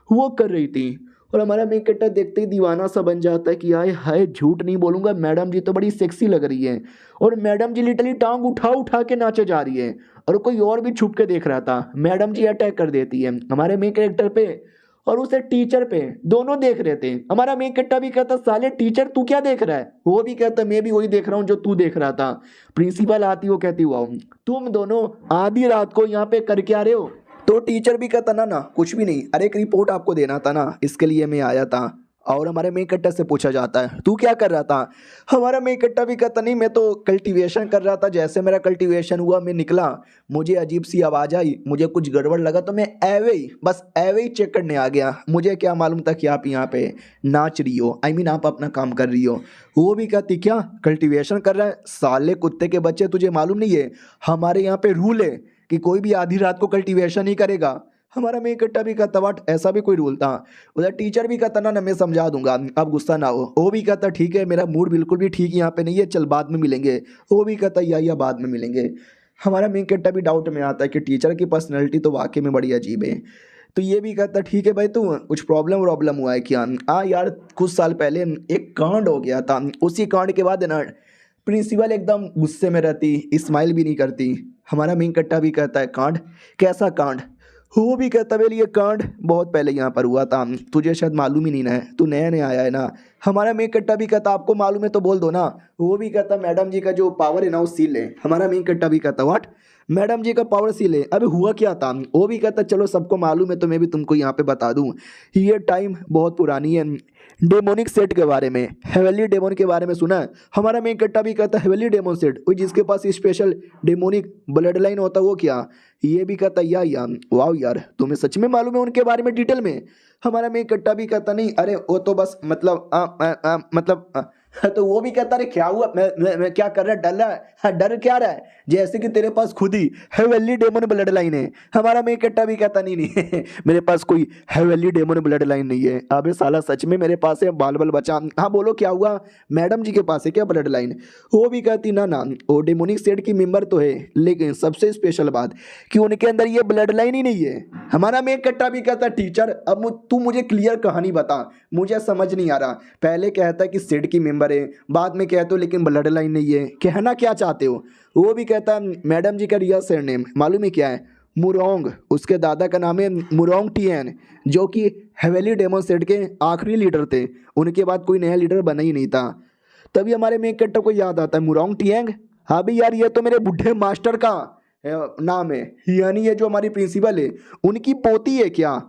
वो कर रही थी। और हमारा मेन कट्टा देखते ही दीवाना सा बन जाता है कि आए हाय झूठ नहीं बोलूँगा मैडम जी तो बड़ी सेक्सी लग रही है। और मैडम जी लिटरली टांग उठा उठा के नाचे जा रही है और कोई और भी छुप के देख रहा था। मैडम जी अटैक कर देती है हमारे मेन कैरेक्टर पे और उसे टीचर पे, दोनों देख रहे थे। हमारा मेन कट्टा भी कहता साले टीचर तू क्या देख रहा है? वो भी कहता मैं भी वही देख रहा हूँ जो तू देख रहा था। प्रिंसिपल आती वो कहती वाह तुम दोनों आधी रात को यहाँ पे करके आ रहे हो? तो टीचर भी कहता ना कुछ भी नहीं, अरे एक रिपोर्ट आपको देना था ना इसके लिए मैं आया था। और हमारे मेन कट्टा से पूछा जाता है तू क्या कर रहा था? हमारा मेन कट्टा भी कहता नहीं मैं तो कल्टीवेशन कर रहा था, जैसे मेरा कल्टीवेशन हुआ मैं निकला, मुझे अजीब सी आवाज़ आई, मुझे कुछ गड़बड़ लगा तो मैं एवे ही चेक करने आ गया। मुझे क्या मालूम था कि आप यहाँ पे नाच रही हो, आई मीन आप अपना काम कर रही हो। वो भी कहती क्या कल्टीवेशन कर रहा है? साले कुत्ते के बच्चे तुझे मालूम नहीं है हमारे यहाँ पे रूल है कि कोई भी आधी रात को कल्टीवेशन नहीं करेगा। हमारा मेन कट्टा भी कहता वाट ऐसा भी कोई रूल था? उधर टीचर भी कहता ना मैं समझा दूंगा आप गुस्सा ना हो। वो भी कहता ठीक है मेरा मूड बिल्कुल भी ठीक यहाँ पे नहीं है, चल बाद में मिलेंगे। वो भी कहता या बाद में मिलेंगे। हमारा मेन कट्टा भी डाउट में आता है कि टीचर की पर्सनैलिटी तो वाकई में बड़ी अजीब है। तो ये भी कहता ठीक है भाई तू कुछ प्रॉब्लम हुआ है क्या? हाँ यार कुछ साल पहले एक कांड हो गया था, उसी कांड के बाद है ना प्रिंसिपल एकदम गुस्से में रहती, स्माइल भी नहीं करती। हमारा मेन कट्टा भी कहता है कांड? कैसा कांड? वो भी कहता है ये कांड बहुत पहले यहाँ पर हुआ था, तुझे शायद मालूम ही नहीं ना है, तू नया नया आया है ना। हमारा मेन कट्टा भी कहता आपको मालूम है तो बोल दो ना। वो भी कहता मैडम जी का जो पावर है ना वो सील है। हमारा मेन कट्टा भी कहता व्हाट मैडम जी का पावर सील है? अबे हुआ क्या था? वो भी कहता चलो सबको मालूम है तो मैं भी तुमको यहाँ पे बता दूँ। ये टाइम बहुत पुरानी है, डेमोनिक सेट के बारे में, हेवनली डेमन के बारे में सुना है? हमारा मेन कट्टा भी कहता हेवनली डेमन सेट वो जिसके पास स्पेशल डेमोनिक ब्लड लाइन होता वो क्या? ये भी कहता या वाह यार तुम्हें सच में मालूम है उनके बारे में डिटेल में? हमारा मेन कट्टा भी कहता नहीं अरे वो तो बस मतलब तो वो भी कहता है क्या हुआ, मैं क्या कर रहा है, डर रहा है? हाँ, डर क्या रहा है, जैसे कि तेरे पास खुद ही हेवेली डेमन ब्लड लाइन है। हमारा मेन कट्टा भी कहता नहीं नहीं मेरे पास कोई हेवेली डेमन ब्लड लाइन नहीं है। अबे साला सच में मेरे पास है, बाल बाल बचा। हाँ बोलो क्या हुआ, मैडम जी के पास है क्या ब्लड लाइन? वो भी कहती ना ना, वो डेमोनिक सेट की मेंबर तो है, लेकिन सबसे स्पेशल बात कि उनके अंदर ये ब्लड लाइन ही नहीं है। हमारा मेन कट्टा भी कहता टीचर अब तू मुझे क्लियर कहानी बता, मुझे समझ नहीं आ रहा। पहले कहता है कि सेट की मेंबर है, बाद में कहते हो लेकिन ब्लड लाइन नहीं है, कहना क्या चाहते हो? वो भी कहता है मैडम जी का रियल सरनेम मालूम है क्या है? मुरोंग। उसके दादा का नाम है मुरोंग टीएन, जो कि हवेली डेमन सेट के आखिरी लीडर थे। उनके बाद कोई नया लीडर बना ही नहीं था। तभी हमारे मेन कट्टर को याद आता है मुरोंग टियांग। हाँ भी यार, ये तो मेरे बुढ़े मास्टर का नाम है, यानी ये जो हमारी प्रिंसिपल है उनकी पोती है क्या?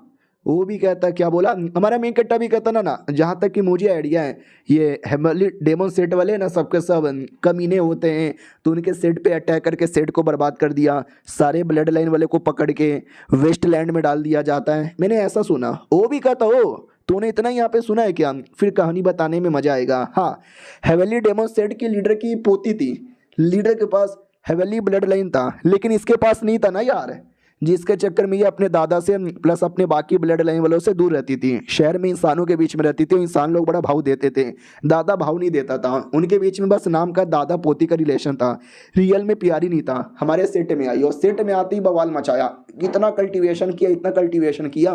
वो भी कहता क्या बोला, हमारा मेन कट्टा भी कहता ना जहाँ तक कि मुझे आइडिया है, ये हेमली डेमन सेट वाले ना सबके सब कमीने होते हैं, तो उनके सेट पे अटैक करके सेट को बर्बाद कर दिया। सारे ब्लड लाइन वाले को पकड़ के वेस्ट लैंड में डाल दिया जाता है, मैंने ऐसा सुना। वो भी कहता हो तूने इतना यहाँ पे सुना है क्या? फिर कहानी बताने में मजा आएगा। हाँ, हेवेली डेमन सेट की लीडर की पोती थी, लीडर के पास हेवेली ब्लड लाइन था, लेकिन इसके पास नहीं था ना यार, जिसके चक्कर में ये अपने दादा से प्लस अपने बाकी ब्लड लाइन वालों से दूर रहती थी। शहर में इंसानों के बीच में रहती थी, इंसान लोग बड़ा भाव देते थे, दादा भाव नहीं देता था। उनके बीच में बस नाम का दादा पोती का रिलेशन था, रियल में प्यार ही नहीं था। हमारे सेट में आई और सेट में आते ही बवाल मचाया, इतना कल्टीवेशन किया, इतना कल्टीवेशन किया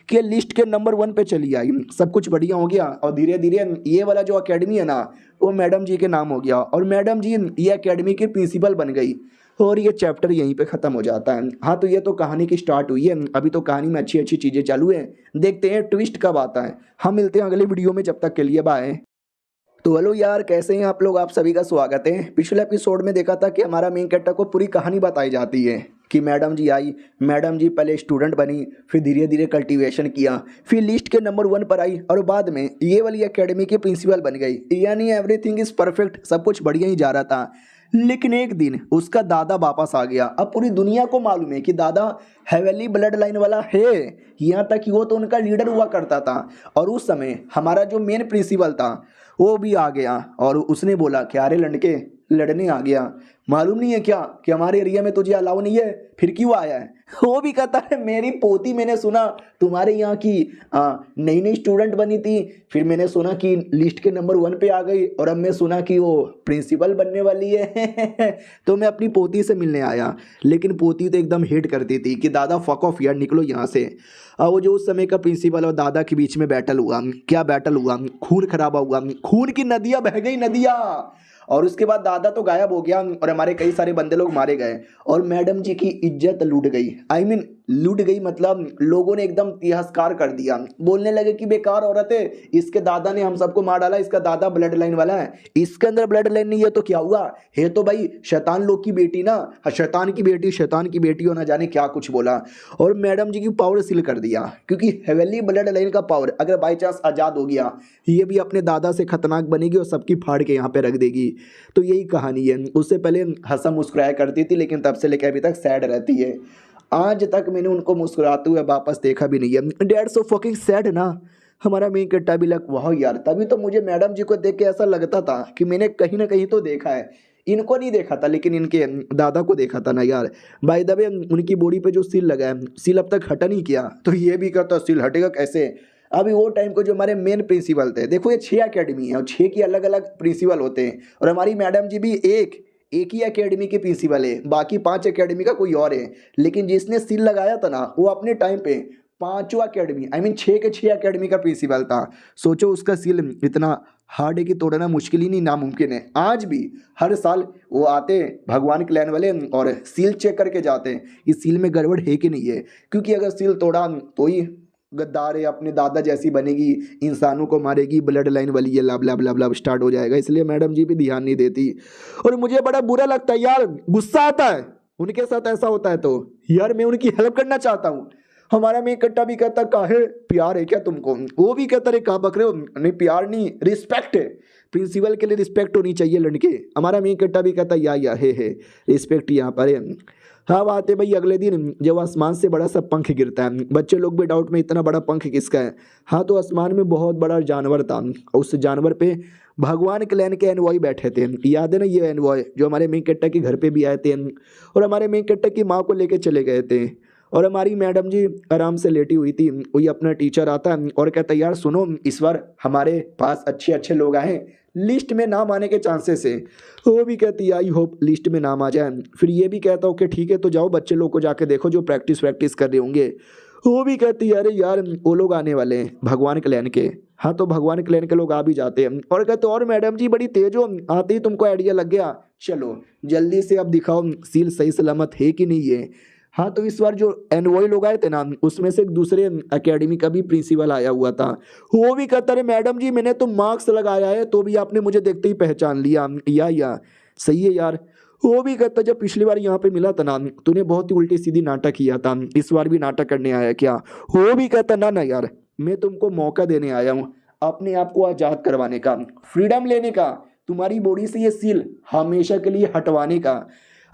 कि लिस्ट के नंबर 1 पे चली आई। सब कुछ बढ़िया हो गया और धीरे धीरे ये वाला जो अकेडमी है ना, वो मैडम जी के नाम हो गया और मैडम जी ये अकेडमी की प्रिंसिपल बन गई और ये चैप्टर यहीं पे ख़त्म हो जाता है। हाँ, तो ये तो कहानी की स्टार्ट हुई है, अभी तो कहानी में अच्छी अच्छी चीज़ें चालू हैं, देखते हैं ट्विस्ट कब आता है। हम मिलते हैं अगले वीडियो में, जब तक के लिए बाय। तो हेलो यार, कैसे हैं आप लोग? आप सभी का स्वागत है। पिछले एपिसोड में देखा था कि हमारा मेन कैरेक्टर को पूरी कहानी बताई जाती है कि मैडम जी आई, मैडम जी पहले स्टूडेंट बनी, फिर धीरे धीरे कल्टीवेशन किया, फिर लिस्ट के नंबर 1 पर आई और बाद में ये वाली एकेडमी की प्रिंसिपल बन गई। यानी एवरीथिंग इज़ परफेक्ट, सब कुछ बढ़िया ही जा रहा था। लेकिन एक दिन उसका दादा वापस आ गया। अब पूरी दुनिया को मालूम है कि दादा हेवेली ब्लड लाइन वाला है, यहाँ तक कि वो तो उनका लीडर हुआ करता था। और उस समय हमारा जो मेन प्रिंसिपल था वो भी आ गया और उसने बोला कि अरे लड़के, लड़ने आ गया, मालूम नहीं है क्या कि हमारे एरिया में तुझे अलाउ नहीं है, फिर क्यों आया है? वो भी कहता है मेरी पोती, मैंने सुना तुम्हारे यहाँ की नई नई स्टूडेंट बनी थी, फिर मैंने सुना कि लिस्ट के नंबर 1 पे आ गई और अब मैं सुना कि वो प्रिंसिपल बनने वाली है तो मैं अपनी पोती से मिलने आया। लेकिन पोती तो एकदम हेट करती थी कि दादा फक ऑफ यार, निकलो यहाँ से। वो जो उस समय का प्रिंसिपल और दादा के बीच में बैटल हुआ, क्या बैटल हुआ, खून खराबा हुआ, खून की नदियाँ बह गई, नदियाँ। और उसके बाद दादा तो गायब हो गया और हमारे कई सारे बंदे लोग मारे गए और मैडम जी की इज्जत लूट गई। आई मीन लूट गई मतलब लोगों ने एकदम तिरस्कार कर दिया, बोलने लगे कि बेकार औरत है, इसके दादा ने हम सबको मार डाला, इसका दादा ब्लड लाइन वाला है, इसके अंदर ब्लड लाइन नहीं है तो क्या हुआ, है तो भाई शैतान लोग की बेटी ना, शैतान की बेटी हो, ना जाने क्या कुछ बोला। और मैडम जी की पावर सील कर दिया, क्योंकि हेवेली ब्लड लाइन का पावर अगर बाई चांस आज़ाद हो गया, ये भी अपने दादा से खतरनाक बनेगी और सबकी फाड़ के यहाँ पे रख देगी। तो यही कहानी है। उससे पहले हंसा मुस्कुराया करती थी, लेकिन तब से लेकर अभी तक सैड रहती है। आज तक मैंने उनको मुस्कुराते हुए वापस देखा भी नहीं है। डेट सो फकिंग सैड ना। हमारा मेन कट्टा भी लग वाह यार, तभी तो मुझे मैडम जी को देख के ऐसा लगता था कि मैंने कहीं ना कहीं तो देखा है। इनको नहीं देखा था लेकिन इनके दादा को देखा था ना यार। बाय द वे उनकी बॉडी पे जो सील लगा है, सील अब तक हटा नहीं किया, तो ये भी कहता सील हटेगा कैसे। अभी वो टाइम को जो हमारे मेन प्रिंसिपल थे, देखो ये 6 अकेडमी है और 6 की अलग अलग प्रिंसिपल होते हैं और हमारी मैडम जी भी एक ही एकेडमी के प्रिंसिपल है, बाकी 5 एकेडमी का कोई और है। लेकिन जिसने सील लगाया था ना, वो अपने टाइम पे 5वां एकेडमी, आई मीन 6 के 6 एकेडमी का प्रिंसिपल था। सोचो उसका सील इतना हार्ड है कि तोड़ना मुश्किल ही नहीं, नामुमकिन है। आज भी हर साल वो आते हैं भगवान क्लैन वाले और सील चेक करके जाते हैं कि सील में गड़बड़ है कि नहीं है, क्योंकि अगर सील तोड़ा तो ही गद्दार है, अपने दादा जैसी बनेगी, इंसानों को मारेगी, ब्लड लाइन वाली ये लब लब लब लब स्टार्ट हो जाएगा। इसलिए मैडम जी भी ध्यान नहीं देती और मुझे बड़ा बुरा लगता है यार, गुस्सा आता है उनके साथ ऐसा होता है तो। यार मैं उनकी हेल्प करना चाहता हूँ। हमारा मेन कट्टा भी कहता काहे, प्यार है क्या तुमको? वो भी कहता रे कहाँ बक रहे हो, नहीं प्यार नहीं, रिस्पेक्ट है, प्रिंसिपल के लिए रिस्पेक्ट होनी चाहिए लड़के। हमारा मेन कट्टा भी कहता या है रिस्पेक्ट यहाँ पर है। हाँ बात है भाई, अगले दिन जब आसमान से बड़ा सा पंख गिरता है, बच्चे लोग भी डाउट में इतना बड़ा पंख किसका है। हाँ तो आसमान में बहुत बड़ा जानवर था, उस जानवर पे भगवान क्लैन के एनवॉय बैठे थे, याद है ना ये एनवॉय जो हमारे मेन कट्टा के घर पे भी आए थे और हमारे मेन कट्टा की माँ को लेके चले गए थे। और हमारी मैडम जी आराम से लेटी हुई थी, वही अपना टीचर आता और कहता यार सुनो इस बार हमारे पास अच्छे अच्छे लोग आए, लिस्ट में नाम आने के चांसेस है। वो भी कहती आई होप लिस्ट में नाम आ जाए। फिर ये भी कहता हूँ कि ठीक है तो जाओ बच्चे लोग को जाके देखो जो प्रैक्टिस वैक्टिस कर रहे होंगे। वो भी कहती है अरे यार वो लोग आने वाले हैं भगवान क्लैन के। हाँ तो भगवान क्लैन के लोग आ भी जाते हैं और कहते और मैडम जी बड़ी तेज हो, आते ही तुमको आइडिया लग गया, चलो जल्दी से अब दिखाओ सील सही सलामत है कि नहीं है। हाँ तो इस बार जो एनवॉय लोग आए थे ना उसमें से एक दूसरे एकेडमी का भी प्रिंसिपल आया हुआ था। वो भी कहता अरे मैडम जी मैंने तो मार्क्स लगाया है तो भी आपने मुझे देखते ही पहचान लिया, या सही है यार। वो भी कहता जब पिछली बार यहाँ पे मिला था ना तूने बहुत ही उल्टी सीधी नाटक किया था, इस बार भी नाटक करने आया क्या। वो भी कहता ना ना यार मैं तुमको मौका देने आया हूँ अपने आप को आज़ाद करवाने का, फ्रीडम लेने का, तुम्हारी बॉडी से ये सील हमेशा के लिए हटवाने का।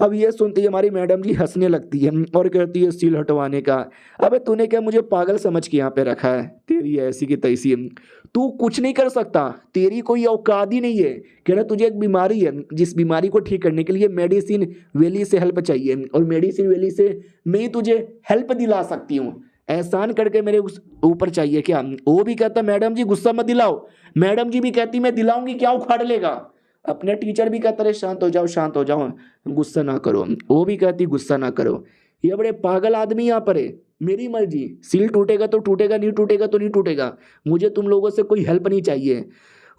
अब ये सुनते ही हमारी मैडम जी हंसने लगती है और कहती है सील हटवाने का, अबे तूने क्या मुझे पागल समझ के यहाँ पे रखा है, तेरी ऐसी की तैसी है, तू कुछ नहीं कर सकता, तेरी कोई औकात ही नहीं है। कह रहा तुझे एक बीमारी है जिस बीमारी को ठीक करने के लिए मेडिसिन वैली से हेल्प चाहिए और मेडिसिन वैली से मैं ही तुझे हेल्प दिला सकती हूँ, एहसान करके मेरे उस ऊपर चाहिए क्या। वो भी कहता मैडम जी गुस्सा मत दिलाओ, मैडम जी भी कहती मैं दिलाऊंगी क्या उखाड़ लेगा। अपने टीचर भी कहता रहे शांत हो जाओ गुस्सा ना करो। वो भी कहती गुस्सा ना करो, ये बड़े पागल आदमी यहाँ पर है, मेरी मर्जी, सील टूटेगा तो टूटेगा, नहीं टूटेगा तो नहीं टूटेगा, मुझे तुम लोगों से कोई हेल्प नहीं चाहिए।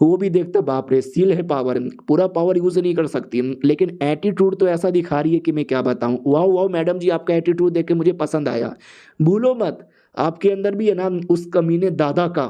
वो भी देखता बाप रे सील है पावर, पूरा पावर यूज नहीं कर सकती लेकिन एटीट्यूड तो ऐसा दिखा रही है कि मैं क्या बताऊं। वाह वाह मैडम जी आपका एटीट्यूड देख के मुझे पसंद आया, भूलो मत आपके अंदर भी है ना उस कमीने दादा का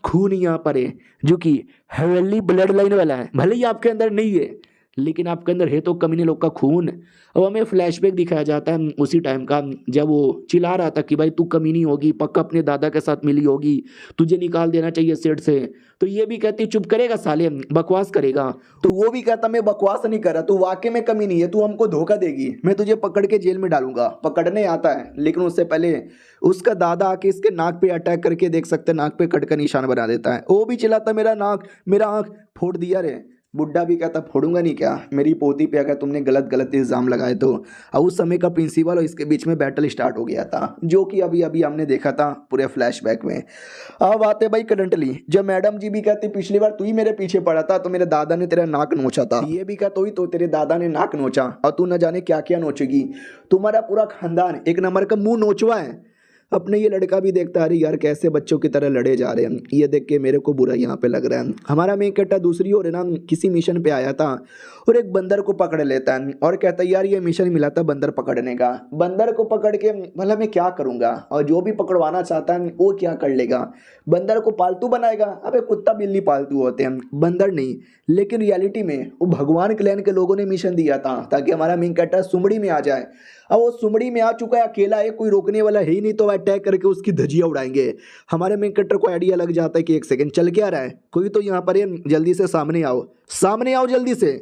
खून यहाँ पर है जो कि हेवनली ब्लड लाइन वाला है, भले ही आपके अंदर नहीं है लेकिन आपके अंदर है तो कमीने लोग का खून। अब हमें फ्लैशबैक दिखाया जाता है उसी टाइम का जब वो चिल्ला रहा था कि भाई तू कमीनी होगी, पक्का अपने दादा के साथ मिली होगी, तुझे निकाल देना चाहिए सेट से। तो ये भी कहती चुप करेगा साले, बकवास करेगा। तो वो भी कहता मैं बकवास नहीं कर रहा, तू वाकई में कमीनी है, तू हमको धोखा देगी, मैं तुझे पकड़ के जेल में डालूंगा। पकड़ने आता है लेकिन उससे पहले उसका दादा आके इसके नाक पे अटैक करके देख सकते नाक पे कट का निशान बना देता है। वो भी चिल्लाता मेरा नाक मेरा आँख फोड़ दिया रे। बुड्ढा भी कहता फोड़ूंगा नहीं क्या, मेरी पोती पे अगर तुमने गलत इल्ज़ाम लगाए तो। और उस समय का प्रिंसिपल और इसके बीच में बैटल स्टार्ट हो गया था जो कि अभी अभी हमने देखा था पूरे फ्लैशबैक में। अब आते भाई करंटली जब मैडम जी भी कहती पिछली बार तू ही मेरे पीछे पड़ा था तो मेरे दादा ने तेरा नाक नोचा था, ये भी कहता ही तो तेरे दादा ने नाक नोचा और तू न जाने क्या क्या नोचेगी, तुम्हारा पूरा खानदान एक नंबर का मुंह नोचवा है। अपने ये लड़का भी देखता अरे यार कैसे बच्चों की तरह लड़े जा रहे हैं, ये देख के मेरे को बुरा यहाँ पे लग रहा है। हमारा मेन कट्टा दूसरी ओर है ना किसी मिशन पे आया था और एक बंदर को पकड़ लेता है और कहता है यार ये मिशन मिला था बंदर पकड़ने का, बंदर को पकड़ के भला मैं क्या करूँगा, और जो भी पकड़वाना चाहता है वो क्या कर लेगा, बंदर को पालतू बनाएगा। अबे कुत्ता बिल्ली पालतू होते हैं बंदर नहीं। लेकिन रियलिटी में वो भगवान क्लैन के लोगों ने मिशन दिया था ताकि हमारा मेन कट्टा सुमड़ी में आ जाए। अब वो सुमड़ी में आ चुका है, अकेला है, कोई रोकने वाला है ही नहीं, तो अटैक करके उसकी धजिया उड़ाएंगे। हमारे मेन कट्टर को आइडिया लग जाता है कि एक सेकंड चल क्या रहा है, कोई तो यहाँ पर है, जल्दी से सामने आओ जल्दी से।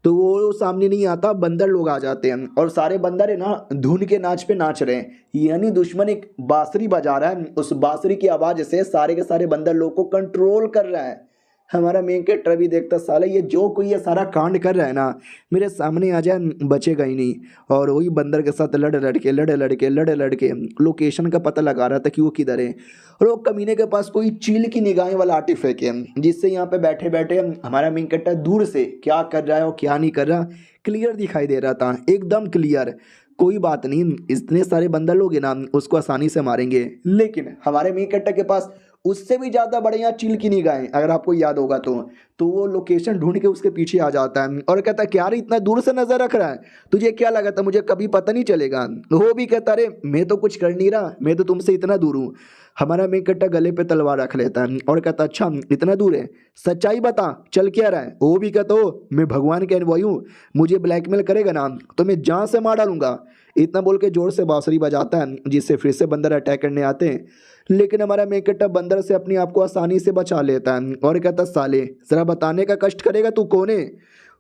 तो वो सामने नहीं आता, बंदर लोग आ जाते हैं और सारे बंदर है ना धुन के नाच पे नाच रहे हैं, यानी दुश्मन एक बांसुरी बजा रहा है, उस बांसुरी की आवाज़ से सारे के सारे बंदर लोग को कंट्रोल कर रहा है। हमारा मेन कैरेक्टर भी देखता साला ये जो कोई ये सारा कांड कर रहा है ना मेरे सामने आ जाए बचेगा ही नहीं। और वही बंदर के साथ लड़ के लोकेशन का पता लगा रहा था कि वो किधर है। और वो कमीने के पास कोई चील की निगाहें वाला आर्टिफैक्ट है जिससे यहाँ पे बैठे बैठे हमारा मेन कैरेक्टर दूर से क्या कर रहा है और क्या नहीं कर रहा क्लियर दिखाई दे रहा था, एकदम क्लियर। कोई बात नहीं, इतने सारे बंदर लोग हैं ना उसको आसानी से मारेंगे। लेकिन हमारे मेन कैरेक्टर के पास उससे भी ज़्यादा बड़े यहाँ चील की निगाहें, अगर आपको याद होगा तो वो लोकेशन ढूंढ के उसके पीछे आ जाता है और कहता है क्या रे इतना दूर से नजर रख रहा है, तुझे क्या लगा था मुझे कभी पता नहीं चलेगा। वो भी कहता अरे मैं तो कुछ कर नहीं रहा, मैं तो तुमसे इतना दूर हूँ। हमारा मेन कट्टा गले पे तलवार रख लेता है और कहता अच्छा इतना दूर है, सच्चाई बता चल क्या रहा है। वो भी कहता हो मैं भगवान के एनवॉय हूँ, मुझे ब्लैकमेल करेगा ना तो मैं जान से मार डालूंगा। इतना बोल के जोर से बांसुरी बजाता है जिससे फिर से बंदर अटैक करने आते हैं। लेकिन हमारा मेन कट्टा बंदर से अपने आप को आसानी से बचा लेता है और कहता साले जरा बताने का कष्ट करेगा तू कौन है।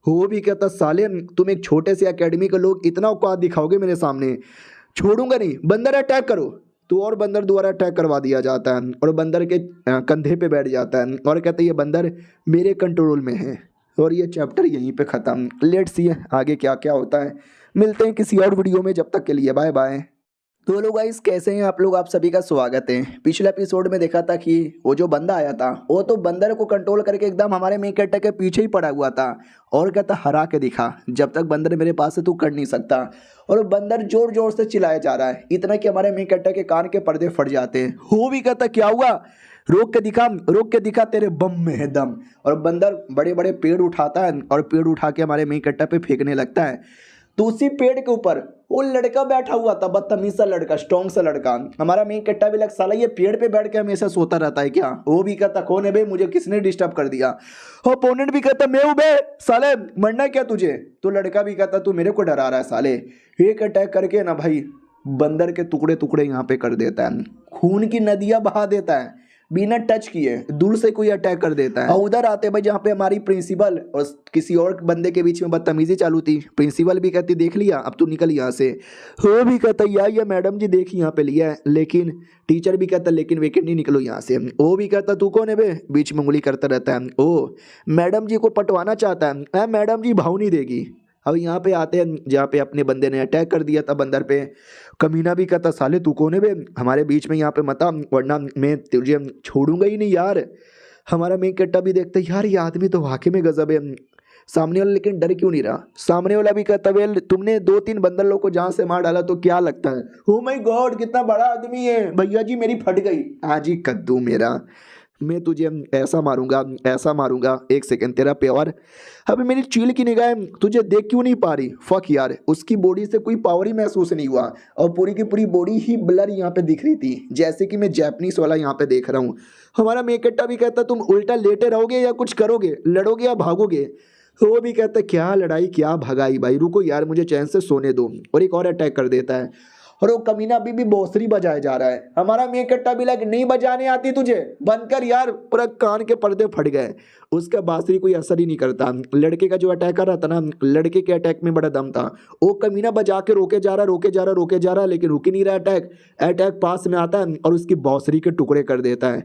वो भी कहता साले तुम एक छोटे से एकेडमी के लोग इतना औकात दिखाओगे मेरे सामने, छोड़ूंगा नहीं, बंदर अटैक करो। तो और बंदर द्वारा अटैक करवा दिया जाता है और बंदर के कंधे पे बैठ जाता है और कहते हैं ये बंदर मेरे कंट्रोल में है। और ये चैप्टर यहीं पे ख़त्म। लेट्स सी आगे क्या क्या होता है। मिलते हैं किसी और वीडियो में, जब तक के लिए बाय बाय। तो हेलो गाइस, कैसे हैं आप लोग? आप सभी का स्वागत है। पिछले एपिसोड में देखा था कि वो जो बंदा आया था वो तो बंदर को कंट्रोल करके एकदम हमारे मेन कैरेक्टर के पीछे ही पड़ा हुआ था और कहता हरा के दिखा, जब तक बंदर मेरे पास है तू कर नहीं सकता। और बंदर जोर जोर से चिल्लाया जा रहा है, इतना कि हमारे मेन कैरेक्टर के कान के पर्दे फट जाते हैं। वो भी कहता क्या हुआ, रोक के दिखा तेरे बम में है दम। और बंदर बड़े बड़े पेड़ उठाता है और पेड़ उठा के हमारे मेन कैरेक्टर पे फेंकने लगता है। तो उसी पेड़ के ऊपर वो लड़का बैठा हुआ था, बदतमीज सा लड़का, स्ट्रॉन्ग सा लड़का। हमारा मेन कट्टा भी लग, साला ये पेड़ पे बैठ के हमेशा सोता रहता है क्या? वो भी कहता कौन है बे, मुझे किसने डिस्टर्ब कर दिया? ओपोनेंट भी कहता मैं हूं बे, साले मरना क्या तुझे? तो लड़का भी कहता तू मेरे को डरा रहा है साले। एक अटैक करके ना भाई बंदर के टुकड़े टुकड़े यहाँ पे कर देता है, खून की नदियां बहा देता है, बिना टच किए दूर से कोई अटैक कर देता है। और उधर आते भाई जहाँ पे हमारी प्रिंसिपल और किसी और बंदे के बीच में बदतमीजी चालू थी। प्रिंसिपल भी कहती देख लिया, अब तू निकल यहाँ से। वो भी कहता यार ये मैडम जी देखी यहाँ पे लिया है, लेकिन टीचर भी कहता लेकिन वेकेंट नहीं, निकलो यहाँ से। वो भी कहता तू कौन है बे, बीच में उंगली करता रहता है। ओ मैडम जी को पटवाना चाहता है, मैडम जी भाव नहीं देगी। अब यहाँ पे आते हैं जहाँ पे अपने बंदे ने अटैक कर दिया था बंदर पे। कमीना भी कहता साले तू कौन है बे, हमारे बीच में यहाँ पे मत आ, वरना मैं तुझे छोड़ूंगा ही नहीं यार। हमारा मेन कट्टा भी देखता यार ये आदमी तो वाकई में गजब है। सामने वाला लेकिन डर क्यों नहीं रहा? सामने वाला भी कहता वेल तुमने 2-3 बंदर लोग को जहाँ से मार डाला तो क्या लगता है? ओ माय गॉड कितना बड़ा आदमी है भैया जी, मेरी फट गई आज ही कद्दू मेरा, मैं तुझे ऐसा मारूंगा। एक सेकंड तेरा प्यार। अबे मेरी चील की निगाहें तुझे देख क्यों नहीं पा रही? फक यार, उसकी बॉडी से कोई पावर ही महसूस नहीं हुआ और पूरी की पूरी बॉडी ही ब्लर यहाँ पे दिख रही थी, जैसे कि मैं जैपनीस वाला यहाँ पे देख रहा हूँ। हमारा मेकट्टा भी कहता तुम उल्टा लेटे रहोगे या कुछ करोगे, लड़ोगे या भागोगे? वो भी कहता क्या लड़ाई क्या भगाई भाई, रुको यार मुझे चैन से सोने दो। और एक और अटैक कर देता है और वो कमीना अभी भी बांसुरी बजाया जा रहा है। हमारा मेन कट्टा भी लग नहीं बजाने आती तुझे, बंद कर यार, पूरा कान के पर्दे फट गए। उसका बांसुरी कोई असर ही नहीं करता। लड़के का जो अटैक कर रहा था ना, लड़के के अटैक में बड़ा दम था। वो कमीना बजा के रोके जा रहा, लेकिन रुक ही नहीं रहा अटैक पास में आता है और उसकी बांसुरी के टुकड़े कर देता है।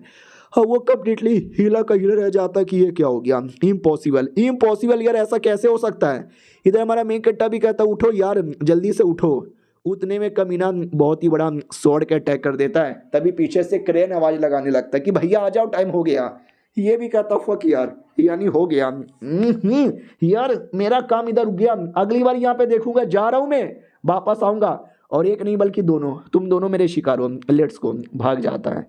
हाँ वो कम्प्लीटली हीला का हीला रह जाता है कि ये क्या हो गया, इम्पॉसिबल यार, ऐसा कैसे हो सकता है? इधर हमारा मेन कट्टा भी कहता उठो यार जल्दी से उठो। उतने में कमीना बहुत ही बड़ा स्वॉर्ड का अटैक कर देता है। तभी पीछे से क्रेन आवाज लगाने लगता है कि भैया आ जाओ टाइम हो गया। ये भी कहता फक यार, यानी हो गया। यार मेरा काम इधर रुक गया, अगली बार यहाँ पे देखूंगा, जा रहा हूँ मैं, वापस आऊंगा। और एक नहीं बल्कि दोनों, तुम दोनों मेरे शिकार हो, लेट्स गो। भाग जाता है।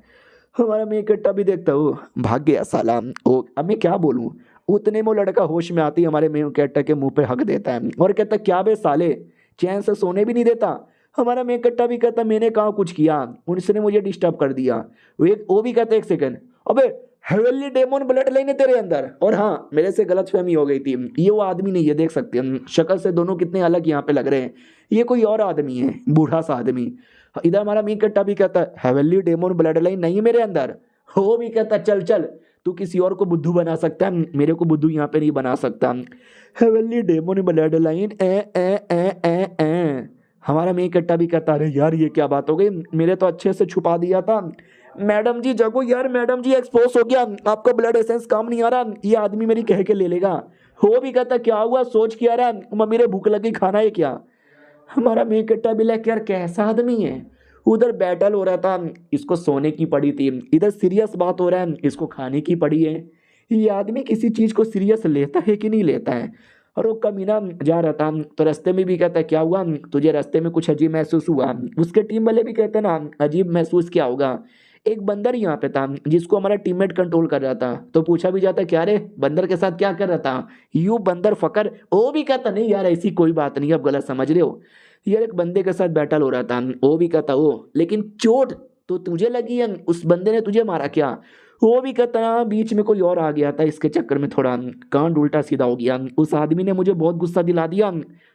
हमारा मेन कट्टा भी देखता हूँ भाग गया साला। ओ अब मैं क्या बोलूँ? उतने में वो लड़का होश में आती हमारे मेन कट्टा के मुंह पे हक देता है और कहता क्या बे साले, चैन से सोने भी नहीं देता? हमारा मेन कट्टा भी कहता मैंने कहाँ कुछ किया, उनसे मुझे डिस्टर्ब कर दिया। वो भी कहता एक सेकंड, अबे हेवनली डेमन ब्लड लाइन है तेरे अंदर। और हाँ मेरे से गलतफहमी हो गई थी, ये वो आदमी नहीं है, देख सकते हैं शक्ल से दोनों कितने अलग यहाँ पे लग रहे हैं। ये कोई और आदमी है, बूढ़ा सा आदमी। इधर हमारा मेन कट्टा भी कहता है हेवनली डेमन ब्लड लाइन नहीं है मेरे अंदर। वो भी कहता चल तू किसी और को बुद्धू बना सकता है, मेरे को बुद्धू यहाँ पे नहीं बना सकता। हेवनली डेमन ब्लड लाइन ए। हमारा मेन कट्टा भी कहता अरे यार ये क्या बात हो गई, मेरे तो अच्छे से छुपा दिया था। मैडम जी जगो यार, मैडम जी एक्सपोज हो गया, आपका ब्लड एसेंस काम नहीं आ रहा, ये आदमी मेरी कह के ले लेगा। वो भी कहता क्या हुआ, सोच क्या रहा, मम्मी रे भूख लगी, खाना है क्या? हमारा मेन कट्टा भी लग यार कैसा आदमी है। उधर बैटल हो रहा था, इसको सोने की पड़ी थी, इधर सीरियस बात हो रहा है, इसको खाने की पड़ी है। ये आदमी किसी चीज को सीरियस लेता है कि नहीं लेता है? और वो कमीना जा रहा था तो रास्ते में भी कहता क्या हुआ, तुझे रास्ते में कुछ अजीब महसूस हुआ? उसके टीम वाले भी कहते ना अजीब महसूस क्या होगा। एक बंदर यहाँ पे था जिसको हमारा टीममेट कंट्रोल कर रहा था, तो पूछा भी जाता क्या रे बंदर के साथ क्या कर रहा था, यू बंदर फकर। वो भी कहता नहीं यार ऐसी कोई बात नहीं, अब गलत समझ रहे हो, यार एक बंदे के साथ बैटल हो रहा था। वो भी कहता वो लेकिन चोट तो तुझे लगी है, उस बंदे ने तुझे मारा क्या? वो भी कहता ना बीच में कोई और आ गया था, इसके चक्कर में थोड़ा कांड उल्टा सीधा हो गया, उस आदमी ने मुझे बहुत गुस्सा दिला दिया,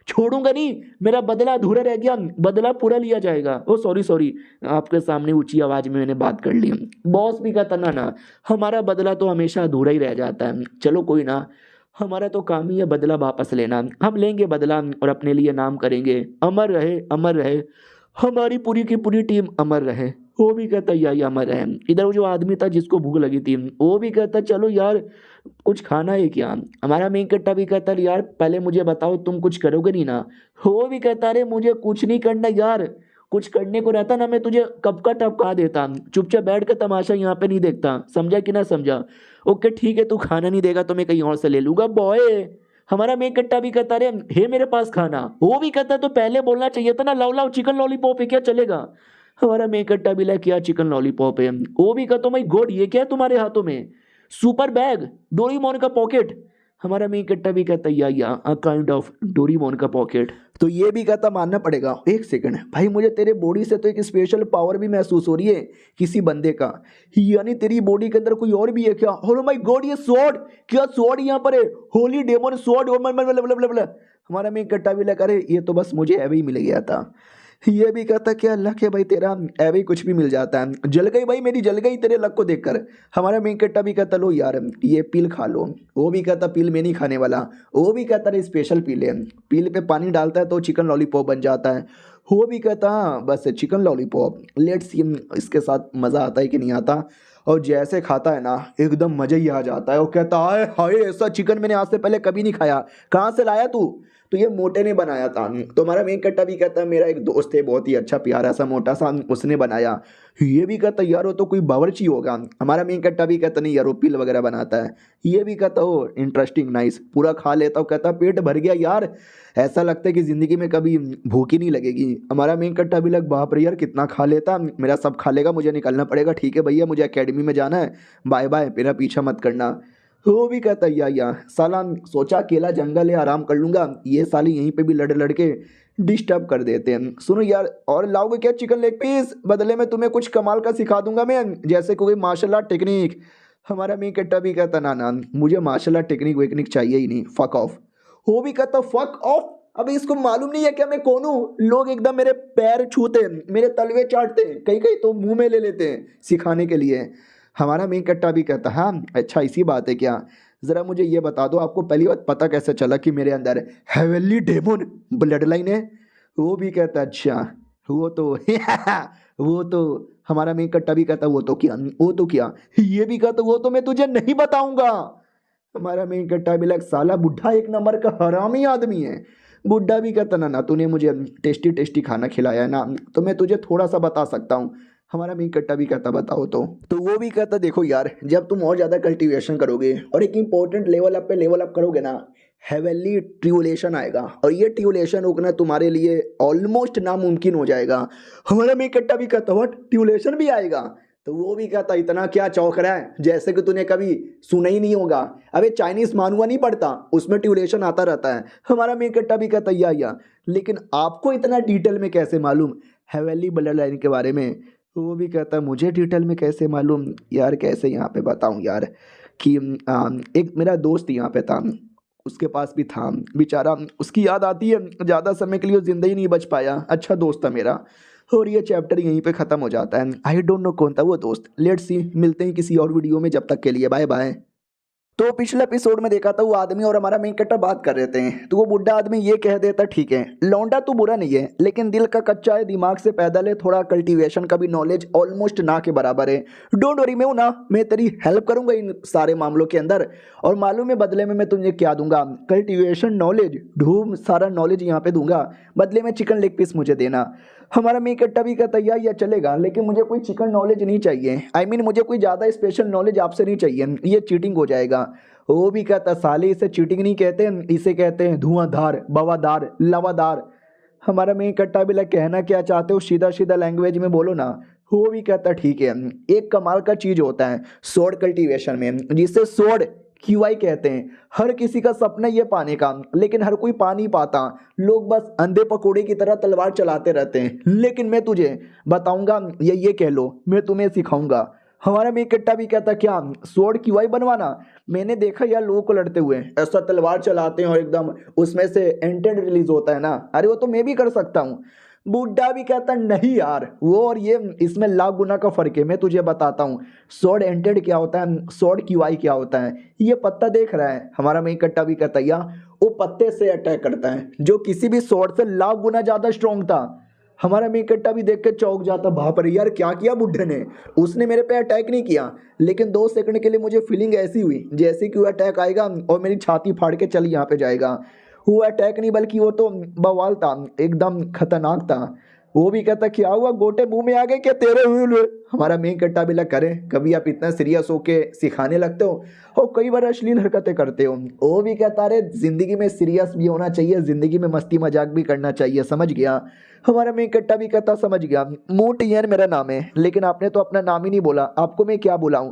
छोड़ूंगा नहीं, मेरा बदला अधूरा रह गया, बदला पूरा लिया जाएगा। ओ सॉरी आपके सामने ऊंची आवाज में मैंने बात कर ली। बॉस भी कहता ना हमारा बदला तो हमेशा अधूरा ही रह जाता है, चलो कोई ना, हमारा तो काम ही है बदला वापस लेना, हम लेंगे बदला और अपने लिए नाम करेंगे अमर रहे हमारी पूरी की पूरी टीम अमर रहे। वो भी कहता या मरा है। इधर वो जो आदमी था जिसको भूख लगी थी वो भी कहता चलो यार कुछ खाना है क्या। हमारा मेन कट्टा भी कहता यार पहले मुझे बताओ तुम कुछ करोगे नहीं ना। वो भी कहता अरे मुझे कुछ नहीं करना यार, कुछ करने को रहता ना मैं तुझे कब का टपका देता, चुपचाप बैठ कर तमाशा यहाँ पे नहीं देखता, समझा कि ना समझा। ओके ठीक है, तू खाना नहीं देगा तो मैं कहीं और से ले लूंगा बॉय। हमारा मेन कट्टा भी कहता अरे है मेरे पास खाना। वो भी कहता तो पहले बोलना चाहिए था ना, लाओ लाओ चिकन लॉलीपॉप है क्या चलेगा। हमारा मेन कट्टा भी क्या चिकन लॉलीपॉप है। वो भी कहता माई गॉड ये क्या है तुम्हारे हाथों में, सुपर बैग, डोरीमोन का पॉकेट। हमारा मेन कट्टा भी कहता या काइंड ऑफ डोरीमोन का पॉकेट। तो ये भी कहता मानना पड़ेगा। एक सेकंड भाई, मुझे तेरे बॉडी से तो एक स्पेशल पावर भी महसूस हो रही है किसी बंदे का, यानी तेरी बॉडी के अंदर कोई और भी है क्या। ओह माय गॉड ये स्वॉर्ड, क्या स्वॉर्ड यहाँ पर है, होली डेमन स्वॉर्ड। हमारा मेन कट्टा भी लगा अरे ये तो बस मुझे ऐवे ही मिल गया था। ये भी कहता क्या लक है भाई तेरा, ऐवे ही कुछ भी मिल जाता है। जल गई भाई मेरी, जल गई तेरे लक को देखकर। हमारा मेन कट्टा भी कहता लो यार ये पील खा लो। वो भी कहता पील में नहीं खाने वाला। वो भी कहता रे स्पेशल पील है, पील पे पानी डालता है तो चिकन लॉलीपॉप बन जाता है। वो भी कहता हाँ बस चिकन लॉलीपॉप, लेट्स सी इसके साथ मज़ा आता है कि नहीं आता। और जैसे खाता है ना एकदम मज़ा ही आ जाता है। वो कहता हाय हाय ऐसा चिकन मैंने आज से पहले कभी नहीं खाया, कहाँ से लाया तू। तो ये मोटे ने बनाया था। तो हमारा मेन कट्टा भी कहता है मेरा एक दोस्त है बहुत ही अच्छा प्यारा सा मोटा सा, उसने बनाया। ये भी कहता यार वो तो कोई बावर्ची होगा। हमारा मेन कट्टा भी कहता नहीं यार वो पील वगैरह बनाता है। ये भी कहता हो इंटरेस्टिंग नाइस, पूरा खा लेता हूँ। कहता पेट भर गया यार, ऐसा लगता है कि ज़िंदगी में कभी भूख ही नहीं लगेगी। हमारा मेन कट्टा भी लग बाप रे यार कितना खा लेता, मेरा सब खा लेगा, मुझे निकलना पड़ेगा। ठीक है भैया मुझे एकेडमी में जाना है, बाय बाय, मेरा पीछा मत करना। वो भी कहता या साला सोचा अकेला जंगल है आराम कर लूंगा, ये साली यहीं पे भी लड़ लड़ के डिस्टर्ब कर देते हैं। सुनो यार और लाओगे क्या चिकन लेग पीस, बदले में तुम्हें कुछ कमाल का सिखा दूंगा मैं, जैसे कोई मार्शल आर्ट टेक्निक। हमारा मेन कट्टा भी कहता ना ना मुझे मार्शल आर्ट टेक्निक वेक्निक चाहिए ही नहीं, फक ऑफ। वो भी कहता फक ऑफ, अबे इसको मालूम नहीं है क्या मैं कौन हूँ। लोग एकदम मेरे पैर छूते हैं, मेरे तलवे चाटते हैं, कहीं कहीं तो मुंह में ले लेते हैं सिखाने के लिए। हमारा मेन कट्टा भी कहता हाँ अच्छा इसी बात है क्या, ज़रा मुझे ये बता दो आपको पहली बात पता कैसे चला कि मेरे अंदर हेवनली डेमन ब्लड लाइन है। वो भी कहता अच्छा वो तो वो तो। हमारा मेन कट्टा भी कहता वो तो क्या, वो तो क्या। ये भी कहता वो तो मैं तुझे नहीं बताऊंगा। हमारा मेन कट्टा भी लग साला बुढ़ा एक नंबर का हरामी आदमी है। बुढ़ा भी कहता ना ना तूने मुझे टेस्टी टेस्टी खाना खिलाया है ना, तो मैं तुझे थोड़ा सा बता सकता हूँ। हमारा मेन कट्टा भी कहता बताओ तो वो भी कहता देखो यार जब तुम और ज़्यादा कल्टीवेशन करोगे और एक इंपॉर्टेंट लेवल अप पे लेवल अप करोगे ना, हेवनली ट्रिबुलेशन आएगा और ये ट्रिबुलेशन रोकना तुम्हारे लिए ऑलमोस्ट नामुमकिन हो जाएगा। हमारा मेन कट्टा भी कहता व्हाट ट्रिबुलेशन भी आएगा। तो वो भी कहता इतना क्या चौंक रहा है जैसे कि तूने कभी सुना ही नहीं होगा। अबे चाइनीज मानुआ नहीं पड़ता, उसमें ट्यूरेशन आता रहता है। हमारा मेन कट्टा भी कहता या लेकिन आपको इतना डिटेल में कैसे मालूम हेवनली ब्लड लाइन के बारे में। वो भी कहता मुझे डिटेल में कैसे मालूम यार, कैसे यहाँ पे बताऊँ यार कि एक मेरा दोस्त यहाँ पे था, उसके पास भी था बेचारा, उसकी याद आती है, ज़्यादा समय के लिए वो जिंदा ही नहीं बच पाया, अच्छा दोस्त था मेरा। और ये चैप्टर यहीं पे ख़त्म हो जाता है। आई डोंट नो कौन था वो दोस्त, लेट्स सी, मिलते हैं किसी और वीडियो में, जब तक के लिए बाय बाय। तो पिछले एपिसोड में देखा था वो आदमी और हमारा मेन कट्टर बात कर रहे थे, तो वो बुढ़ा आदमी ये कह देता ठीक है लौंडा तो बुरा नहीं है लेकिन दिल का कच्चा है, दिमाग से पैदल है, थोड़ा कल्टीवेशन का भी नॉलेज ऑलमोस्ट ना के बराबर है। डोंट वरी मैं हूं ना, मैं तेरी हेल्प करूंगा इन सारे मामलों के अंदर। और मालूम है बदले में मैं तुझे क्या दूंगा, कल्टीवेशन नॉलेज, ढूंढ सारा नॉलेज यहाँ पे दूंगा, बदले में चिकन लेग पीस मुझे देना। हमारा मेन कट्टा भी कहता या चलेगा लेकिन मुझे कोई चिकन नॉलेज नहीं चाहिए, आई मीन मुझे कोई ज़्यादा स्पेशल नॉलेज आपसे नहीं चाहिए, ये चीटिंग हो जाएगा। वो भी कहता साले इसे चीटिंग नहीं कहते, इसे कहते हैं धुआंधार, बवादार, लवादार। हमारा मेन कट्टा भी लग कहना क्या चाहते हो सीधा सीधा लैंग्वेज में बोलो ना। वो भी कहता ठीक है, एक कमाल का चीज़ होता है सोड कल्टीवेशन में जिसे सोड क्यूआई कहते हैं। हर किसी का सपना ये पाने का, लेकिन हर कोई पा नहीं पाता, लोग बस अंधे पकोड़े की तरह तलवार चलाते रहते हैं। लेकिन मैं तुझे बताऊंगा, ये कह लो मैं तुम्हें सिखाऊंगा। हमारा मेन कट्टा भी कहता क्या स्वॉर्ड क्यूआई बनवाना, मैंने देखा यार लोगों को लड़ते हुए, ऐसा तलवार चलाते हैं और एकदम उसमें से एंटेड रिलीज होता है ना, अरे वो तो मैं भी कर सकता हूँ। बूढ़ा भी कहता नहीं यार वो और ये इसमें लाख गुना का फर्क है, मैं तुझे बताता हूँ। स्वॉर्ड एंटेड क्या होता है, स्वॉर्ड क्यूआई क्या होता है। ये पत्ता देख रहा है, हमारा मेन कट्टा भी कहता वो पत्ते से अटैक करता है जो किसी भी स्वॉर्ड से लाख गुना ज्यादा स्ट्रॉन्ग था। हमारा मेन कट्टा भी देख के चौंक जाता, बाप रे यार क्या किया बुड्ढे ने। उसने मेरे पे अटैक नहीं किया, लेकिन 2 सेकंड के लिए मुझे फीलिंग ऐसी हुई जैसे कि वो अटैक आएगा और मेरी छाती फाड़ के चल यहाँ पे जाएगा। वो अटैक नहीं बल्कि वो तो बवाल था, एकदम खतरनाक था। वो भी कहता क्या हुआ, गोटे मुंह में आ गए क्या तेरे हुए। हमारा मेन कट्टा भी लग करे कभी आप इतना सीरियस होके सिखाने लगते हो और कई बार अश्लील हरकतें करते हो। वो भी कहता अरे जिंदगी में सीरियस भी होना चाहिए, जिंदगी में मस्ती मजाक भी करना चाहिए, समझ गया। हमारा मेन कट्टा भी कहता समझ गया, मोटियन मेरा नाम है, लेकिन आपने तो अपना नाम ही नहीं बोला, आपको मैं क्या बुलाऊं।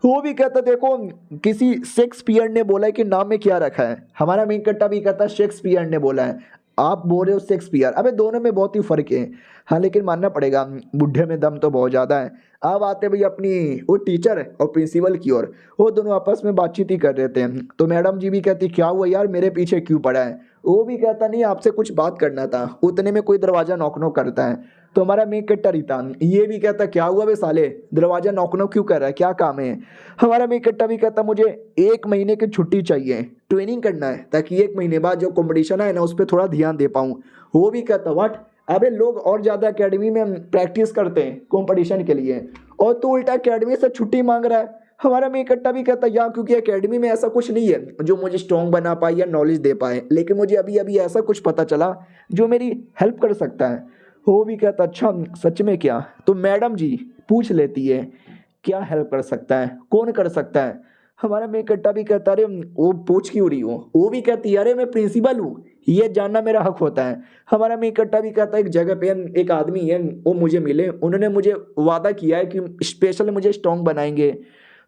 वो भी कहता देखो किसी शेक्सपियर ने बोला है कि नाम में क्या रखा है। हमारा मेन कट्टा भी कहता शेक्सपियर ने बोला है, आप बोल रहे हो शेक्सपियर। अबे दोनों में बहुत ही फर्क है। हाँ लेकिन मानना पड़ेगा बुढ़े में दम तो बहुत ज़्यादा है। अब आते भाई अपनी वो टीचर और प्रिंसिपल की ओर, वो दोनों आपस में बातचीत ही कर रहे थे। तो मैडम जी भी कहती क्या हुआ यार मेरे पीछे क्यों पड़ा है। वो भी कहता नहीं आपसे कुछ बात करना था। उतने में कोई दरवाजा नॉक नॉक करता है, तो हमारा मेन कट्टा रीता ये भी कहता क्या हुआ बे साले, दरवाजा नॉक नॉक क्यों कर रहा है, क्या काम है। हमारा मेन कट्टा भी कहता मुझे 1 महीने की छुट्टी चाहिए, ट्रेनिंग करना है, ताकि 1 महीने बाद जो कंपटीशन है ना उस पर थोड़ा ध्यान दे पाऊँ। वो भी कहता व्हाट, अबे लोग और ज़्यादा एकेडमी में प्रैक्टिस करते हैं कंपटीशन के लिए और तू उल्टा एकेडमी से छुट्टी मांग रहा है। हमारा मेन कट्टा भी कहता या क्योंकि एकेडमी में ऐसा कुछ नहीं है जो मुझे स्ट्रॉन्ग बना पाए या नॉलेज दे पाए, लेकिन मुझे अभी अभी ऐसा कुछ पता चला जो मेरी हेल्प कर सकता है। वो भी कहता अच्छा सच में क्या। तो मैडम जी पूछ लेती है क्या हेल्प कर सकता है, कौन कर सकता है। हमारा मेन कट्टा भी कहता अरे वो पूछ क्यों रही हो। वो भी कहती है अरे मैं प्रिंसिपल हूँ, ये जानना मेरा हक होता है। हमारा मेन कट्टा भी कहता है एक जगह पे एक आदमी है, वो मुझे मिले, उन्होंने मुझे वादा किया है कि स्पेशल मुझे स्ट्रॉन्ग बनाएंगे।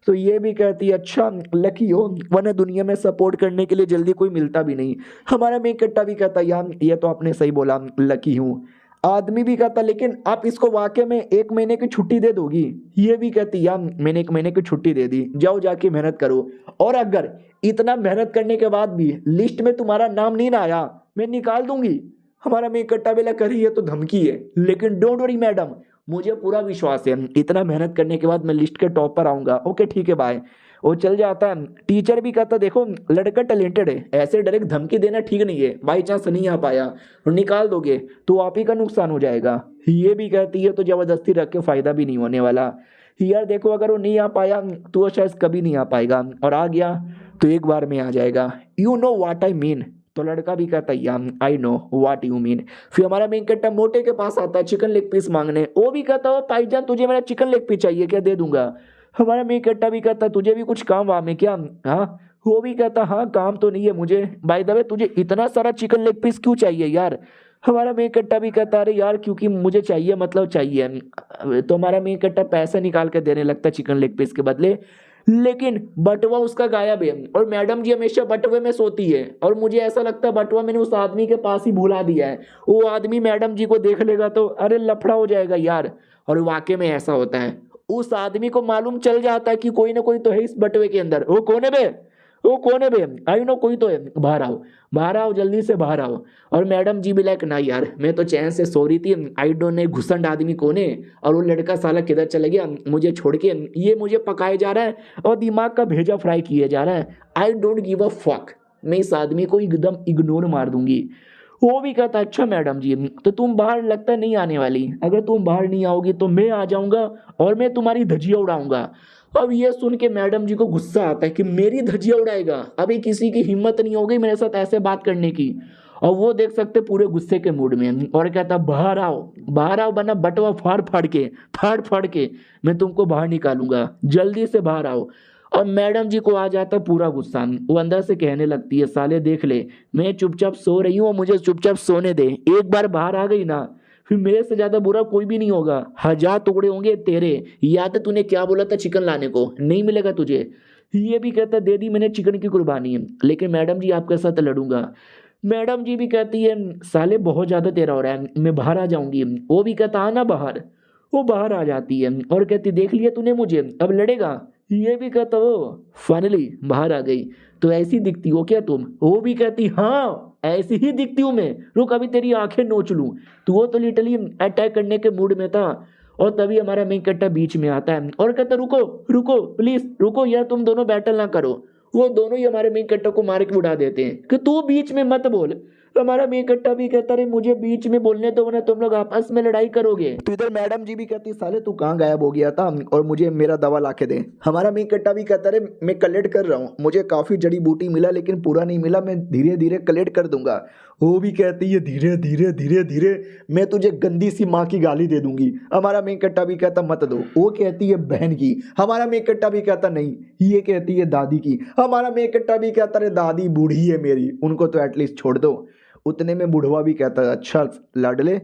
तो ये भी कहती है अच्छा लकी हो, वरना दुनिया में सपोर्ट करने के लिए जल्दी कोई मिलता भी नहीं। हमारा मेन कट्टा भी कहता यार ये तो आपने सही बोला, लकी हूँ। आदमी भी कहता लेकिन आप इसको वाकई में 1 महीने की छुट्टी दे दोगी। ये भी कहती यार मैंने 1 महीने की छुट्टी दे दी, जाओ जाके मेहनत करो, और अगर इतना मेहनत करने के बाद भी लिस्ट में तुम्हारा नाम नहीं ना आया मैं निकाल दूंगी। हमारा मेन कट्टा बेला करी है तो धमकी है, लेकिन डोंट वरी मैडम, मुझे पूरा विश्वास है इतना मेहनत करने के बाद मैं लिस्ट के टॉप पर आऊंगा। ओके ठीक है बाय। वो चल जाता है। टीचर भी कहता देखो लड़का टैलेंटेड है, ऐसे डायरेक्ट धमकी देना ठीक नहीं है, बाई चांस नहीं आ पाया और निकाल दोगे तो आप ही का नुकसान हो जाएगा। ये भी कहती है तो जबरदस्ती रख के फायदा भी नहीं होने वाला। यार देखो अगर वो नहीं आ पाया तो वो शायद कभी नहीं आ पाएगा, और आ गया तो एक बार में आ जाएगा। You know what I mean. तो लड़का भी कहता यार I know what you mean. फिर हमारा मेन कट्टा मोटे के पास आता है चिकन लेग पीस मांगने। वो भी कहता है भाईजान तुझे मेरा चिकन लेग पीस चाहिए क्या, दे दूंगा। हमारा मेन कट्टा भी कहता तुझे भी कुछ काम वाम है क्या। हाँ वो भी कहता हाँ काम तो नहीं है मुझे, बाय द वे तुझे इतना सारा चिकन लेग पीस क्यों चाहिए यार। हमारा मेन कट्टा भी कहता अरे यार क्योंकि मुझे चाहिए मतलब चाहिए। तो हमारा मेन कट्टा पैसा निकाल के देने लगता चिकन लेग पीस के बदले, लेकिन बटुआ उसका गायब है और मैडम जी हमेशा बटुए में सोती है, और मुझे ऐसा लगता है बटुआ मैंने उस आदमी के पास ही भुला दिया है। वो आदमी मैडम जी को देख लेगा तो अरे लफड़ा हो जाएगा यार। और वाकई में ऐसा होता है, उस आदमी को मालूम चल जाता है कि कोई ना कोई तो है इस बटुए के अंदर। वो कौन है बे, वो कौन है बे, आई नो कोई तो है, बाहर आओ जल्दी से बाहर आओ। और मैडम जी भी लाइक ना यार मैं तो चैन से सो रही थी, आई डोंट नो घुसंड आदमी कौन है और वो लड़का साला किधर चला गया मुझे छोड़ के, ये मुझे पकाया जा रहा है और दिमाग का भेजा फ्राई किया जा रहा है। I don't give a fuck, मैं इस आदमी को एकदम इग्नोर मार दूंगी। वो भी कहता अच्छा मैडम जी तो तुम बाहर लगता नहीं आने वाली, अगर तुम बाहर नहीं आओगी तो मैं आ जाऊंगा और मैं तुम्हारी धज्जियां उड़ाऊंगा। अब ये सुन के मैडम जी को गुस्सा आता है कि मेरी धज्जियां उड़ाएगा, अभी किसी की हिम्मत नहीं होगी मेरे साथ ऐसे बात करने की। और वो देख सकते पूरे गुस्से के मूड में, और कहता बाहर आओ वरना बटवा फाड़ के मैं तुमको बाहर निकालूंगा, जल्दी से बाहर आओ। और मैडम जी को आ जाता पूरा गुस्सा, वो अंदर से कहने लगती है साले देख ले मैं चुपचाप सो रही हूँ और मुझे चुपचाप सोने दे, एक बार बाहर आ गई ना फिर मेरे से ज्यादा बुरा कोई भी नहीं होगा, 1000 टुकड़े होंगे तेरे। याद है तूने क्या बोला था चिकन लाने को, नहीं मिलेगा तुझे। ये भी कहता दे दी मैंने चिकन की कुर्बानी है, लेकिन मैडम जी आपके साथ लड़ूंगा। मैडम जी भी कहती है साले बहुत ज्यादा तेरा हो रहा है मैं बाहर आ जाऊंगी। वो भी कहता आना बाहर। वो बाहर आ जाती है और कहती देख लिया तूने मुझे अब लड़ेगा। ये भी कहता वो फाइनली बाहर आ गई, तो ऐसी दिखती हो क्या तुम। वो भी कहती हाँ ऐसी ही दिखती हूँ मैं, रुक अभी तेरी आंखें नोच लूं। तो वो तो लिटरली अटैक करने के मूड में था, और तभी हमारा मेन कट्टा बीच में आता है और कहता रुको प्लीज रुको यार तुम दोनों बैटल ना करो। वो दोनों ही हमारे मेन कट्टा को मार के उड़ा देते हैं कि तू बीच में मत बोल। तो हमारा मेन कट्टा भी कहता रहे मुझे बीच में बोलने दो वरना तुम लोग आपस में लड़ाई करोगे। तो इधर मैडम जी भी कहती साले तू कहाँ गायब हो गया था और मुझे मेरा दवा ला के दे। हमारा मेन कट्टा भी कहता रहे मैं कलेक्ट कर रहा हूँ, मुझे काफ़ी जड़ी बूटी मिला लेकिन पूरा नहीं मिला, मैं धीरे धीरे कलेक्ट कर दूंगा। वो भी कहती है धीरे धीरे धीरे धीरे मैं तुझे गंदी सी माँ की गाली दे दूंगी। हमारा मेन कट्टा भी कहता मत दो। वो कहती है बहन की। हमारा मेन कट्टा भी कहता नहीं, ये कहती है दादी की। हमारा मेन कट्टा भी कहता रे दादी बूढ़ी है मेरी, उनको तो एटलीस्ट छोड़ दो। उतने में बुढ़वा भी कहता है अच्छा लाडले,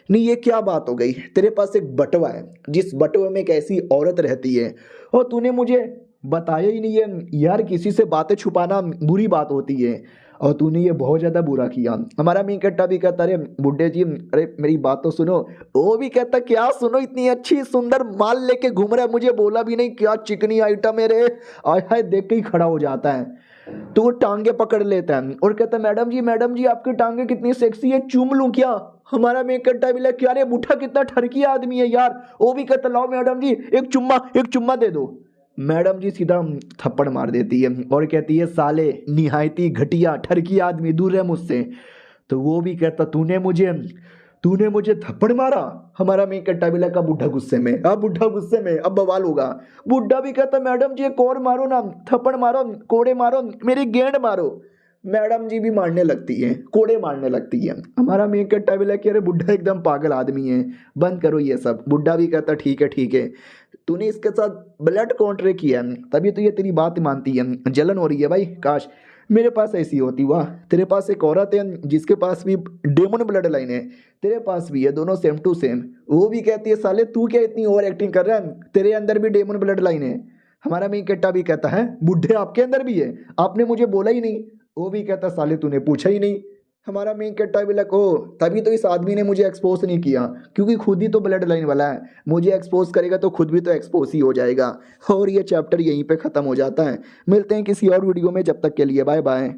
नहीं ये क्या बात हो गई, तेरे पास एक बटवा है, जिस बटवे में एक ऐसी औरत रहती है और तूने मुझे बताया ही नहीं है। यार किसी से बातें छुपाना बुरी बात होती है और तूने ये बहुत ज़्यादा बुरा किया। हमारा मेन कट्टा भी कहता अरे बुड्ढे जी अरे मेरी बात तो सुनो। वो भी कहता क्या सुनो, इतनी अच्छी सुंदर माल लेके घूम रहा है, मुझे बोला भी नहीं, क्या चिकनी आइटम है रे। आय हाय देख के ही खड़ा हो जाता है। तो वो टांगे पकड़ लेता है और कहता है मैडम जी आपकी टांगे कितनी सेक्सी है, चूम लूं क्या। हमारा मेन कट्टा भी लगा क्या रे बूढ़ा कितना ठरकी आदमी है यार। वो भी कहता लाओ मैडम जी एक चुम्मा दे दो। मैडम जी सीधा थप्पड़ मार देती है और कहती है साले निहायती घटिया ठरकी आदमी दूर है मुझसे। तो वो भी कहता तूने मुझे थप्पड़ मारा। हमारा मेन कट्टा भी लगा बुढ़ा गुस्से में, अब बुढ़ा गुस्से में अब बवाल होगा। बुढ़ा भी कहता मैडम जी एक और मारो ना, थप्पड़ मारो, कोड़े मारो, मेरी गेंद मारो। मैडम जी भी मारने लगती है, कोड़े मारने लगती है। हमारा मेन कट्टा भी लगा अरे बुढ़ा एकदम पागल आदमी है, बंद करो ये सब। बुढ़ा भी कहता ठीक है, तूने इसके साथ ब्लड कॉन्ट्रैक्ट किया है तभी तो ये तेरी बात मानती है। जलन हो रही है भाई, काश मेरे पास ऐसी होती। वाह तेरे पास एक औरत है जिसके पास भी डेमन ब्लड लाइन है, तेरे पास भी है, दोनों सेम टू सेम। वो भी कहती है साले तू क्या इतनी ओवर एक्टिंग कर रहा है, तेरे अंदर भी डेमन ब्लड लाइन है। हमारा मेन कट्टा भी कहता है बुढ़े आपके अंदर भी है, आपने मुझे बोला ही नहीं। वो भी कहता साले तूने पूछा ही नहीं। हमारा मेन कट्टा भी लगा ओ तभी तो इस आदमी ने मुझे एक्सपोज नहीं किया, क्योंकि खुद ही तो ब्लड लाइन वाला है, मुझे एक्सपोज करेगा तो खुद भी तो एक्सपोज ही हो जाएगा। और ये चैप्टर यहीं पे ख़त्म हो जाता है। मिलते हैं किसी और वीडियो में, जब तक के लिए बाय बाय।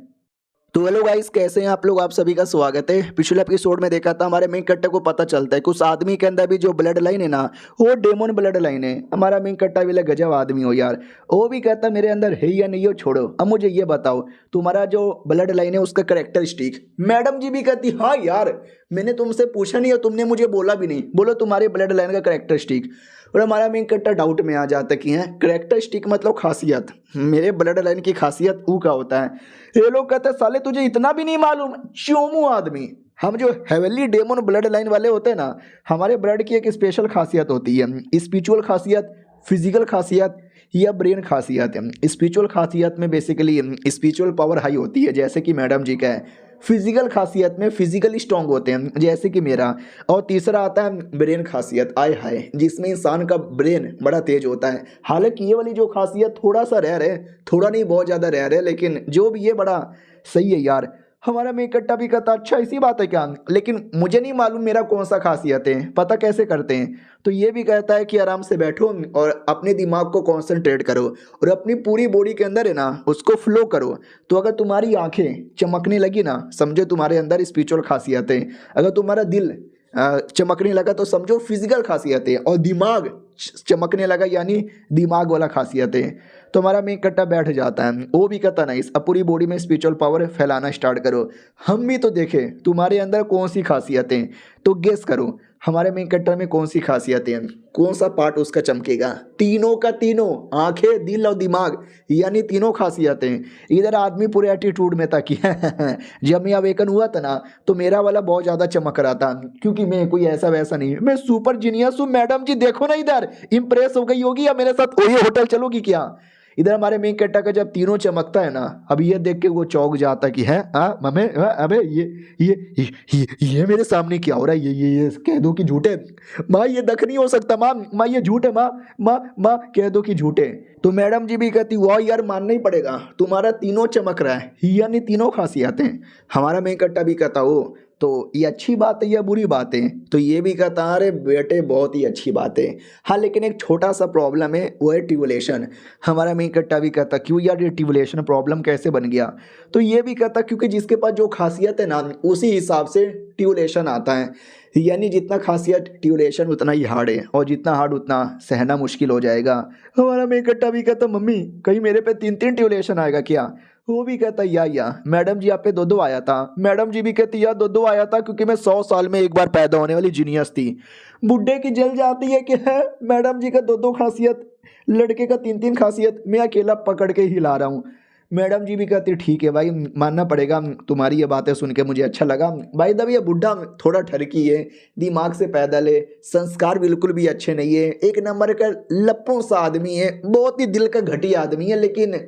तो हेलो गाइस कैसे हैं आप लोग, आप सभी का स्वागत है। पिछले एपिसोड में देखा था हमारे मेन कट्टा को पता चलता है कि उस आदमी के अंदर भी जो ब्लड लाइन है ना वो डेमन ब्लड लाइन है। हमारा मेन कट्टा भी लग गजब आदमी हो यार। वो भी कहता मेरे अंदर है या नहीं हो छोड़ो, अब मुझे ये बताओ तुम्हारा जो ब्लड लाइन है उसका कैरेक्टरिस्टिक। मैडम जी भी कहती हाँ यार मैंने तुमसे पूछा नहीं और तुमने मुझे बोला भी नहीं, बोलो तुम्हारे ब्लड लाइन का कैरेक्टरिस्टिक। और हमारा मेन कट्टा डाउट में आ जाता कि है कैरेक्टरिस्टिक मतलब खासियत, मेरे ब्लड लाइन की खासियत ऊ का होता है। ये लोग कहते हैं साले तुझे इतना भी नहीं मालूम, चोमू आदमी। हम जो हेवनली डेमन ब्लड लाइन वाले होते हैं ना, हमारे ब्लड की एक स्पेशल खासियत होती है, स्पिरिचुअल खासियत, फिजिकल खासियत या ब्रेन खासियत है। स्पिरिचुअल खासियत में बेसिकली स्पिरिचुअल पावर हाई होती है जैसे कि मैडम जी का है। फिजिकल खासियत में फिजिकली स्ट्रांग होते हैं जैसे कि मेरा। और तीसरा आता है ब्रेन खासियत, आय हाय, जिसमें इंसान का ब्रेन बड़ा तेज होता है। हालांकि ये वाली जो खासियत थोड़ा सा रह रहे, थोड़ा नहीं बहुत ज़्यादा रह रहे, लेकिन जो भी ये बड़ा सही है यार। हमारा मेन कट्टा भी कहता अच्छा इसी बात है क्या, लेकिन मुझे नहीं मालूम मेरा कौन सा खासियत है, पता कैसे करते हैं। तो ये भी कहता है कि आराम से बैठो और अपने दिमाग को कॉन्सेंट्रेट करो और अपनी पूरी बॉडी के अंदर है ना उसको फ्लो करो। तो अगर तुम्हारी आंखें चमकने लगी ना समझो तुम्हारे अंदर स्पिरिचुअल खासियत है, अगर तुम्हारा दिल चमकने लगा तो समझो फिजिकल खासियत है, और दिमाग चमकने लगा यानी दिमाग वाला खासियत है। तो हमारा मेन कट्टा बैठ जाता है। वो भी कहता नहीं अब पूरी बॉडी में स्पिरिचुअल पावर फैलाना स्टार्ट करो, हम भी तो देखें तुम्हारे अंदर कौन सी खासियतें। तो गेस करो हमारे मेन कट्टा में कौन सी खासियतें, कौन सा पार्ट उसका चमकेगा। तीनों का तीनों, आंखें, दिल और दिमाग, यानी तीनों खासियतें। इधर आदमी पूरे एटीट्यूड में था कि जब मैं अवेकन हुआ था ना तो मेरा वाला बहुत ज़्यादा चमक रहा था, क्योंकि मैं कोई ऐसा वैसा नहीं, मैं सुपर जीनियस हूँ। मैडम जी देखो ना इधर, इंप्रेस हो गई होगी या मेरे साथ वही होटल चलोगी क्या। इधर हमारे मेन कट्टा का जब तीनों चमकता है ना, अब ये देख के वो चौंक जाता कि है मम्मी अबे ये मेरे सामने क्या हो रहा है, ये कह दो कि झूठे। माँ ये दख नहीं हो सकता, माँ ये झूठ है, माँ कह दो कि झूठे। तो मैडम जी भी कहती वाह यार मानना ही पड़ेगा, तुम्हारा तीनों चमक रहा है, यानी तीनों खासियतें। हमारा मेन कट्टा भी कहता हो तो ये अच्छी बात है या बुरी बात है। तो ये भी कहता अरे बेटे बहुत ही अच्छी बात है, हाँ लेकिन एक छोटा सा प्रॉब्लम है, वो है ट्यूबुलेशन। हमारा मेन कट्टा भी कहता क्यों यार ये ट्यूबुलेशन प्रॉब्लम कैसे बन गया। तो ये भी कहता क्योंकि जिसके पास जो खासियत है ना उसी हिसाब से ट्यूबुलेशन आता है, यानी जितना खासियत ट्यूबुलेशन उतना ही हार्ड है, और जितना हार्ड उतना सहना मुश्किल हो जाएगा। हमारा मेन कट्टा भी कहता मम्मी कहीं मेरे पे 3 ट्यूबुलेशन आएगा क्या। वो भी कहता या मैडम जी आप पे दो आया था। मैडम जी भी कहती या दो आया था क्योंकि मैं 100 साल में एक बार पैदा होने वाली जीनियस थी। बुड्ढे की जल जाती है कि है मैडम जी का दो खासियत, लड़के का तीन खासियत, मैं अकेला पकड़ के हिला रहा हूँ। मैडम जी भी कहती ठीक है भाई, मानना पड़ेगा, तुम्हारी ये बातें सुन के मुझे अच्छा लगा। भाई दब ये बुढ़ा थोड़ा ठरकी है, दिमाग से पैदल है, संस्कार बिल्कुल भी अच्छे नहीं है, एक नंबर का लप्पों सा आदमी है, बहुत ही दिल का घटिया आदमी है, लेकिन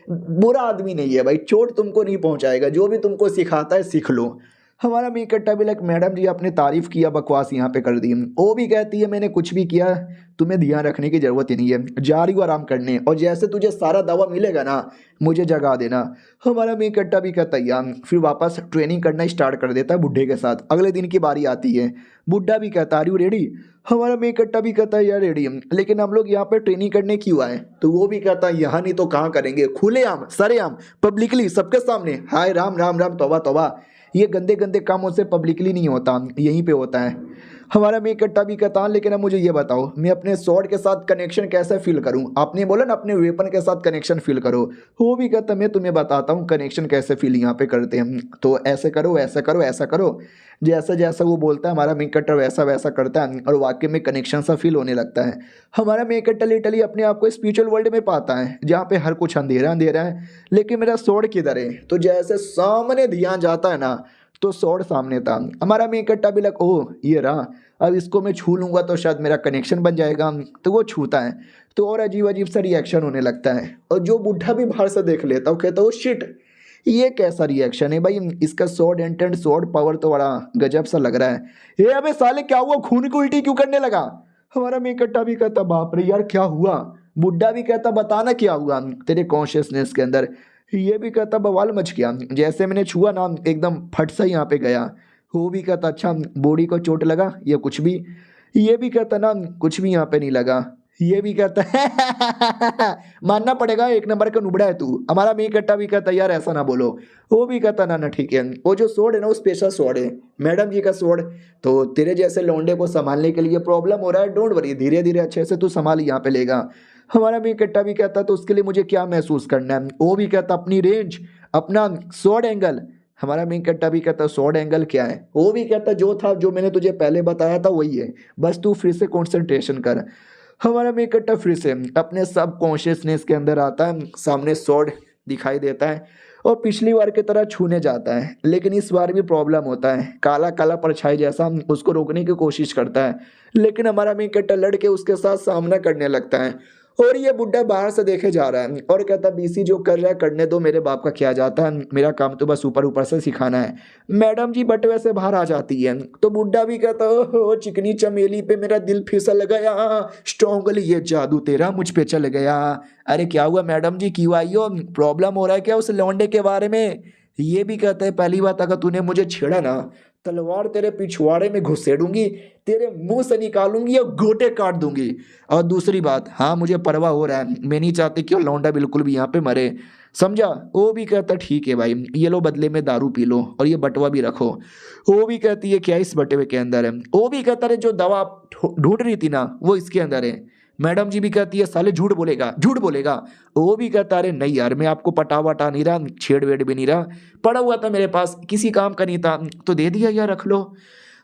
बुरा आदमी नहीं है भाई, चोट तुमको नहीं पहुंचाएगा, जो भी तुमको सिखाता है सीख लो। हमारा मी कट्टा भी लाइक मैडम जी आपने तारीफ किया, बकवास यहाँ पे कर दी। वो भी कहती है मैंने कुछ भी किया, तुम्हें ध्यान रखने की जरूरत ही नहीं है, जा रही हो आराम करने, और जैसे तुझे सारा दवा मिलेगा ना मुझे जगा देना। हमारा मी कट्टा भी कहता है, फिर वापस ट्रेनिंग करना स्टार्ट कर देता है बुढ़े के साथ। अगले दिन की बारी आती है, बुढ़ा भी कहता है, आर यू रेडी? हमारा मी कट्टा भी कहता है यार रेडी, लेकिन हम लोग यहाँ पे ट्रेनिंग करने क्यों आए? तो वो भी कहता है यहाँ नहीं तो कहाँ करेंगे, खुलेआम सरेआम पब्लिकली सबके सामने। हाय राम राम राम, तौबा तौबा, ये गंदे गंदे कामों से पब्लिकली नहीं होता, यहीं पे होता है। हमारा मी कट्टा भी कहता लेकिन अब मुझे ये बताओ मैं अपने स्वॉर्ड के साथ कनेक्शन कैसे फील करूं? आपने बोला ना अपने वेपन के साथ कनेक्शन फील करो। वो भी कहता मैं तुम्हें बताता हूँ कनेक्शन कैसे फील यहाँ पे करते हैं, तो ऐसे करो ऐसा करो ऐसा करो। जैसा जैसा वो बोलता है हमारा मी कट्टा वैसा वैसा करता है और वाकई में कनेक्शन सा फील होने लगता है। हमारा मी कट्टा लिटरली अपने आप को स्पिरिचुअल वर्ल्ड में पाता है जहाँ पे हर कुछ अंधेरा अंधेरा है, लेकिन मेरा स्वॉर्ड किधर है? तो जैसे सामने ध्यान जाता है ना तो स्वॉर्ड सामने था। हमारा मी कट्टा भी लग ओह ये रहा, अब इसको मैं छू लूँगा तो शायद मेरा कनेक्शन बन जाएगा। तो वो छूता है तो और अजीब अजीब सा रिएक्शन होने लगता है, और जो बुढ़ा भी बाहर से देख लेता है वो कहता है ओ शिट ये कैसा रिएक्शन है भाई, इसका स्वॉर्ड एंटेंट स्वॉर्ड पावर तो बड़ा गजब सा लग रहा है। ये अबे साले क्या हुआ, खून की उल्टी क्यों करने लगा? हमारा मी कट्टा भी कहता बाप रे यार क्या हुआ? बुढ़ा भी कहता बताना क्या हुआ तेरे कॉन्शियसनेस के अंदर? ये भी कहता बवाल मच गया, जैसे मैंने छुआ ना एकदम फट सा यहाँ पे गया। वो भी कहता अच्छा बॉडी को चोट लगा या कुछ भी? ये भी कहता ना कुछ भी यहाँ पे नहीं लगा। ये भी कहता है मानना पड़ेगा एक नंबर का नुबड़ा है तू। हमारा मी कट्टा भी कहता यार ऐसा ना बोलो। वो भी कहता ना ना ठीक है, वो जो स्वॉर्ड है ना वो स्पेशल स्वॉर्ड है, मैडम जी का स्वॉर्ड, तो तेरे जैसे लौंडे को संभालने के लिए प्रॉब्लम हो रहा है, डोंट वरी धीरे धीरे अच्छे से तू संभाल यहाँ पे लेगा। हमारा मी कट्टा भी कहता तो उसके लिए मुझे क्या महसूस करना है? वो भी कहता अपनी रेंज, अपना स्वॉर्ड एंगल। हमारा मी कट्टा भी कहता स्वॉर्ड एंगल क्या है? वो भी कहता जो था जो मैंने तुझे पहले बताया था वही है, बस तू फिर से कॉन्सेंट्रेशन कर। हमारा मी कट्टा फिर से अपने सब कॉन्शियसनेस के अंदर आता है, सामने स्वॉर्ड दिखाई देता है और पिछली बार की तरह छूने जाता है, लेकिन इस बार भी प्रॉब्लम होता है, काला काला परछाई जैसा उसको रोकने की कोशिश करता है, लेकिन हमारा मी कट्टा लड़के उसके साथ सामना करने लगता है। और ये बुढ़ा बाहर से देखे जा रहा है और कहता बीसी जो कर रहा है करने दो, मेरे बाप का क्या जाता है, मेरा काम तो बस ऊपर ऊपर से सिखाना है। मैडम जी बटवे से बाहर आ जाती है तो बुढ़ा भी कहता ओहो चिकनी चमेली पे मेरा दिल फिसल गया, स्ट्रॉन्गली ये जादू तेरा मुझ पे चल गया। अरे क्या हुआ मैडम जी क्यों आई हो, प्रॉब्लम हो रहा है क्या उस लौंडे के बारे में? ये भी कहता है पहली बात अगर तूने मुझे छेड़ा ना तलवार तेरे पिछवाड़े में घुसेड़ूंगी, तेरे मुंह से निकालूंगी या गोटे काट दूंगी। और दूसरी बात हाँ मुझे परवाह हो रहा है, मैं नहीं चाहती कि वो लौंडा बिल्कुल भी यहाँ पे मरे, समझा? वो भी कहता ठीक है भाई ये लो बदले में दारू पी लो और ये बटवा भी रखो। वो भी कहती है क्या इस बटवे के अंदर है? वो भी कहता है जो दवा ढूंढ रही थी ना वो इसके अंदर है। मैडम जी भी कहती है साले झूठ बोलेगा झूठ बोलेगा। वो भी कहता अरे नहीं यार मैं आपको पटा वटा नहीं रहा, छेड़ वेड़ भी नहीं रहा, पड़ा हुआ था मेरे पास किसी काम का नहीं था तो दे दिया यार रख लो।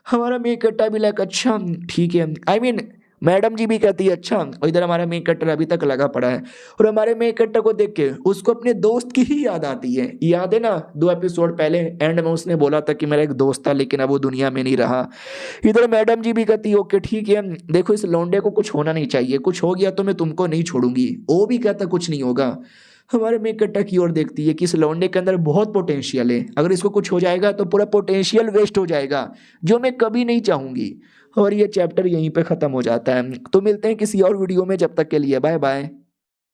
हमारा मी कट्टा भी लाइक अच्छा ठीक है, आई मीन मैडम जी भी कहती है अच्छा, और इधर हमारा मी कट्टा अभी तक लगा पड़ा है और हमारे मी कट्टा को देख के उसको अपने दोस्त की ही याद आती है। याद है ना 2 एपिसोड पहले एंड में उसने बोला था कि मेरा एक दोस्त था लेकिन अब वो दुनिया में नहीं रहा। इधर मैडम जी भी कहती है ओके ठीक है, देखो इस लौंडे को कुछ होना नहीं चाहिए, कुछ हो गया तो मैं तुमको नहीं छोड़ूंगी। वो भी कहता कुछ नहीं होगा। हमारे मी कट्टा की ओर देखती है कि इस लौंडे के अंदर बहुत पोटेंशियल है, अगर इसको कुछ हो जाएगा तो पूरा पोटेंशियल वेस्ट हो जाएगा जो मैं कभी नहीं चाहूंगी। और ये चैप्टर यहीं पे ख़त्म हो जाता है। तो मिलते हैं किसी और वीडियो में, जब तक के लिए बाय बाय।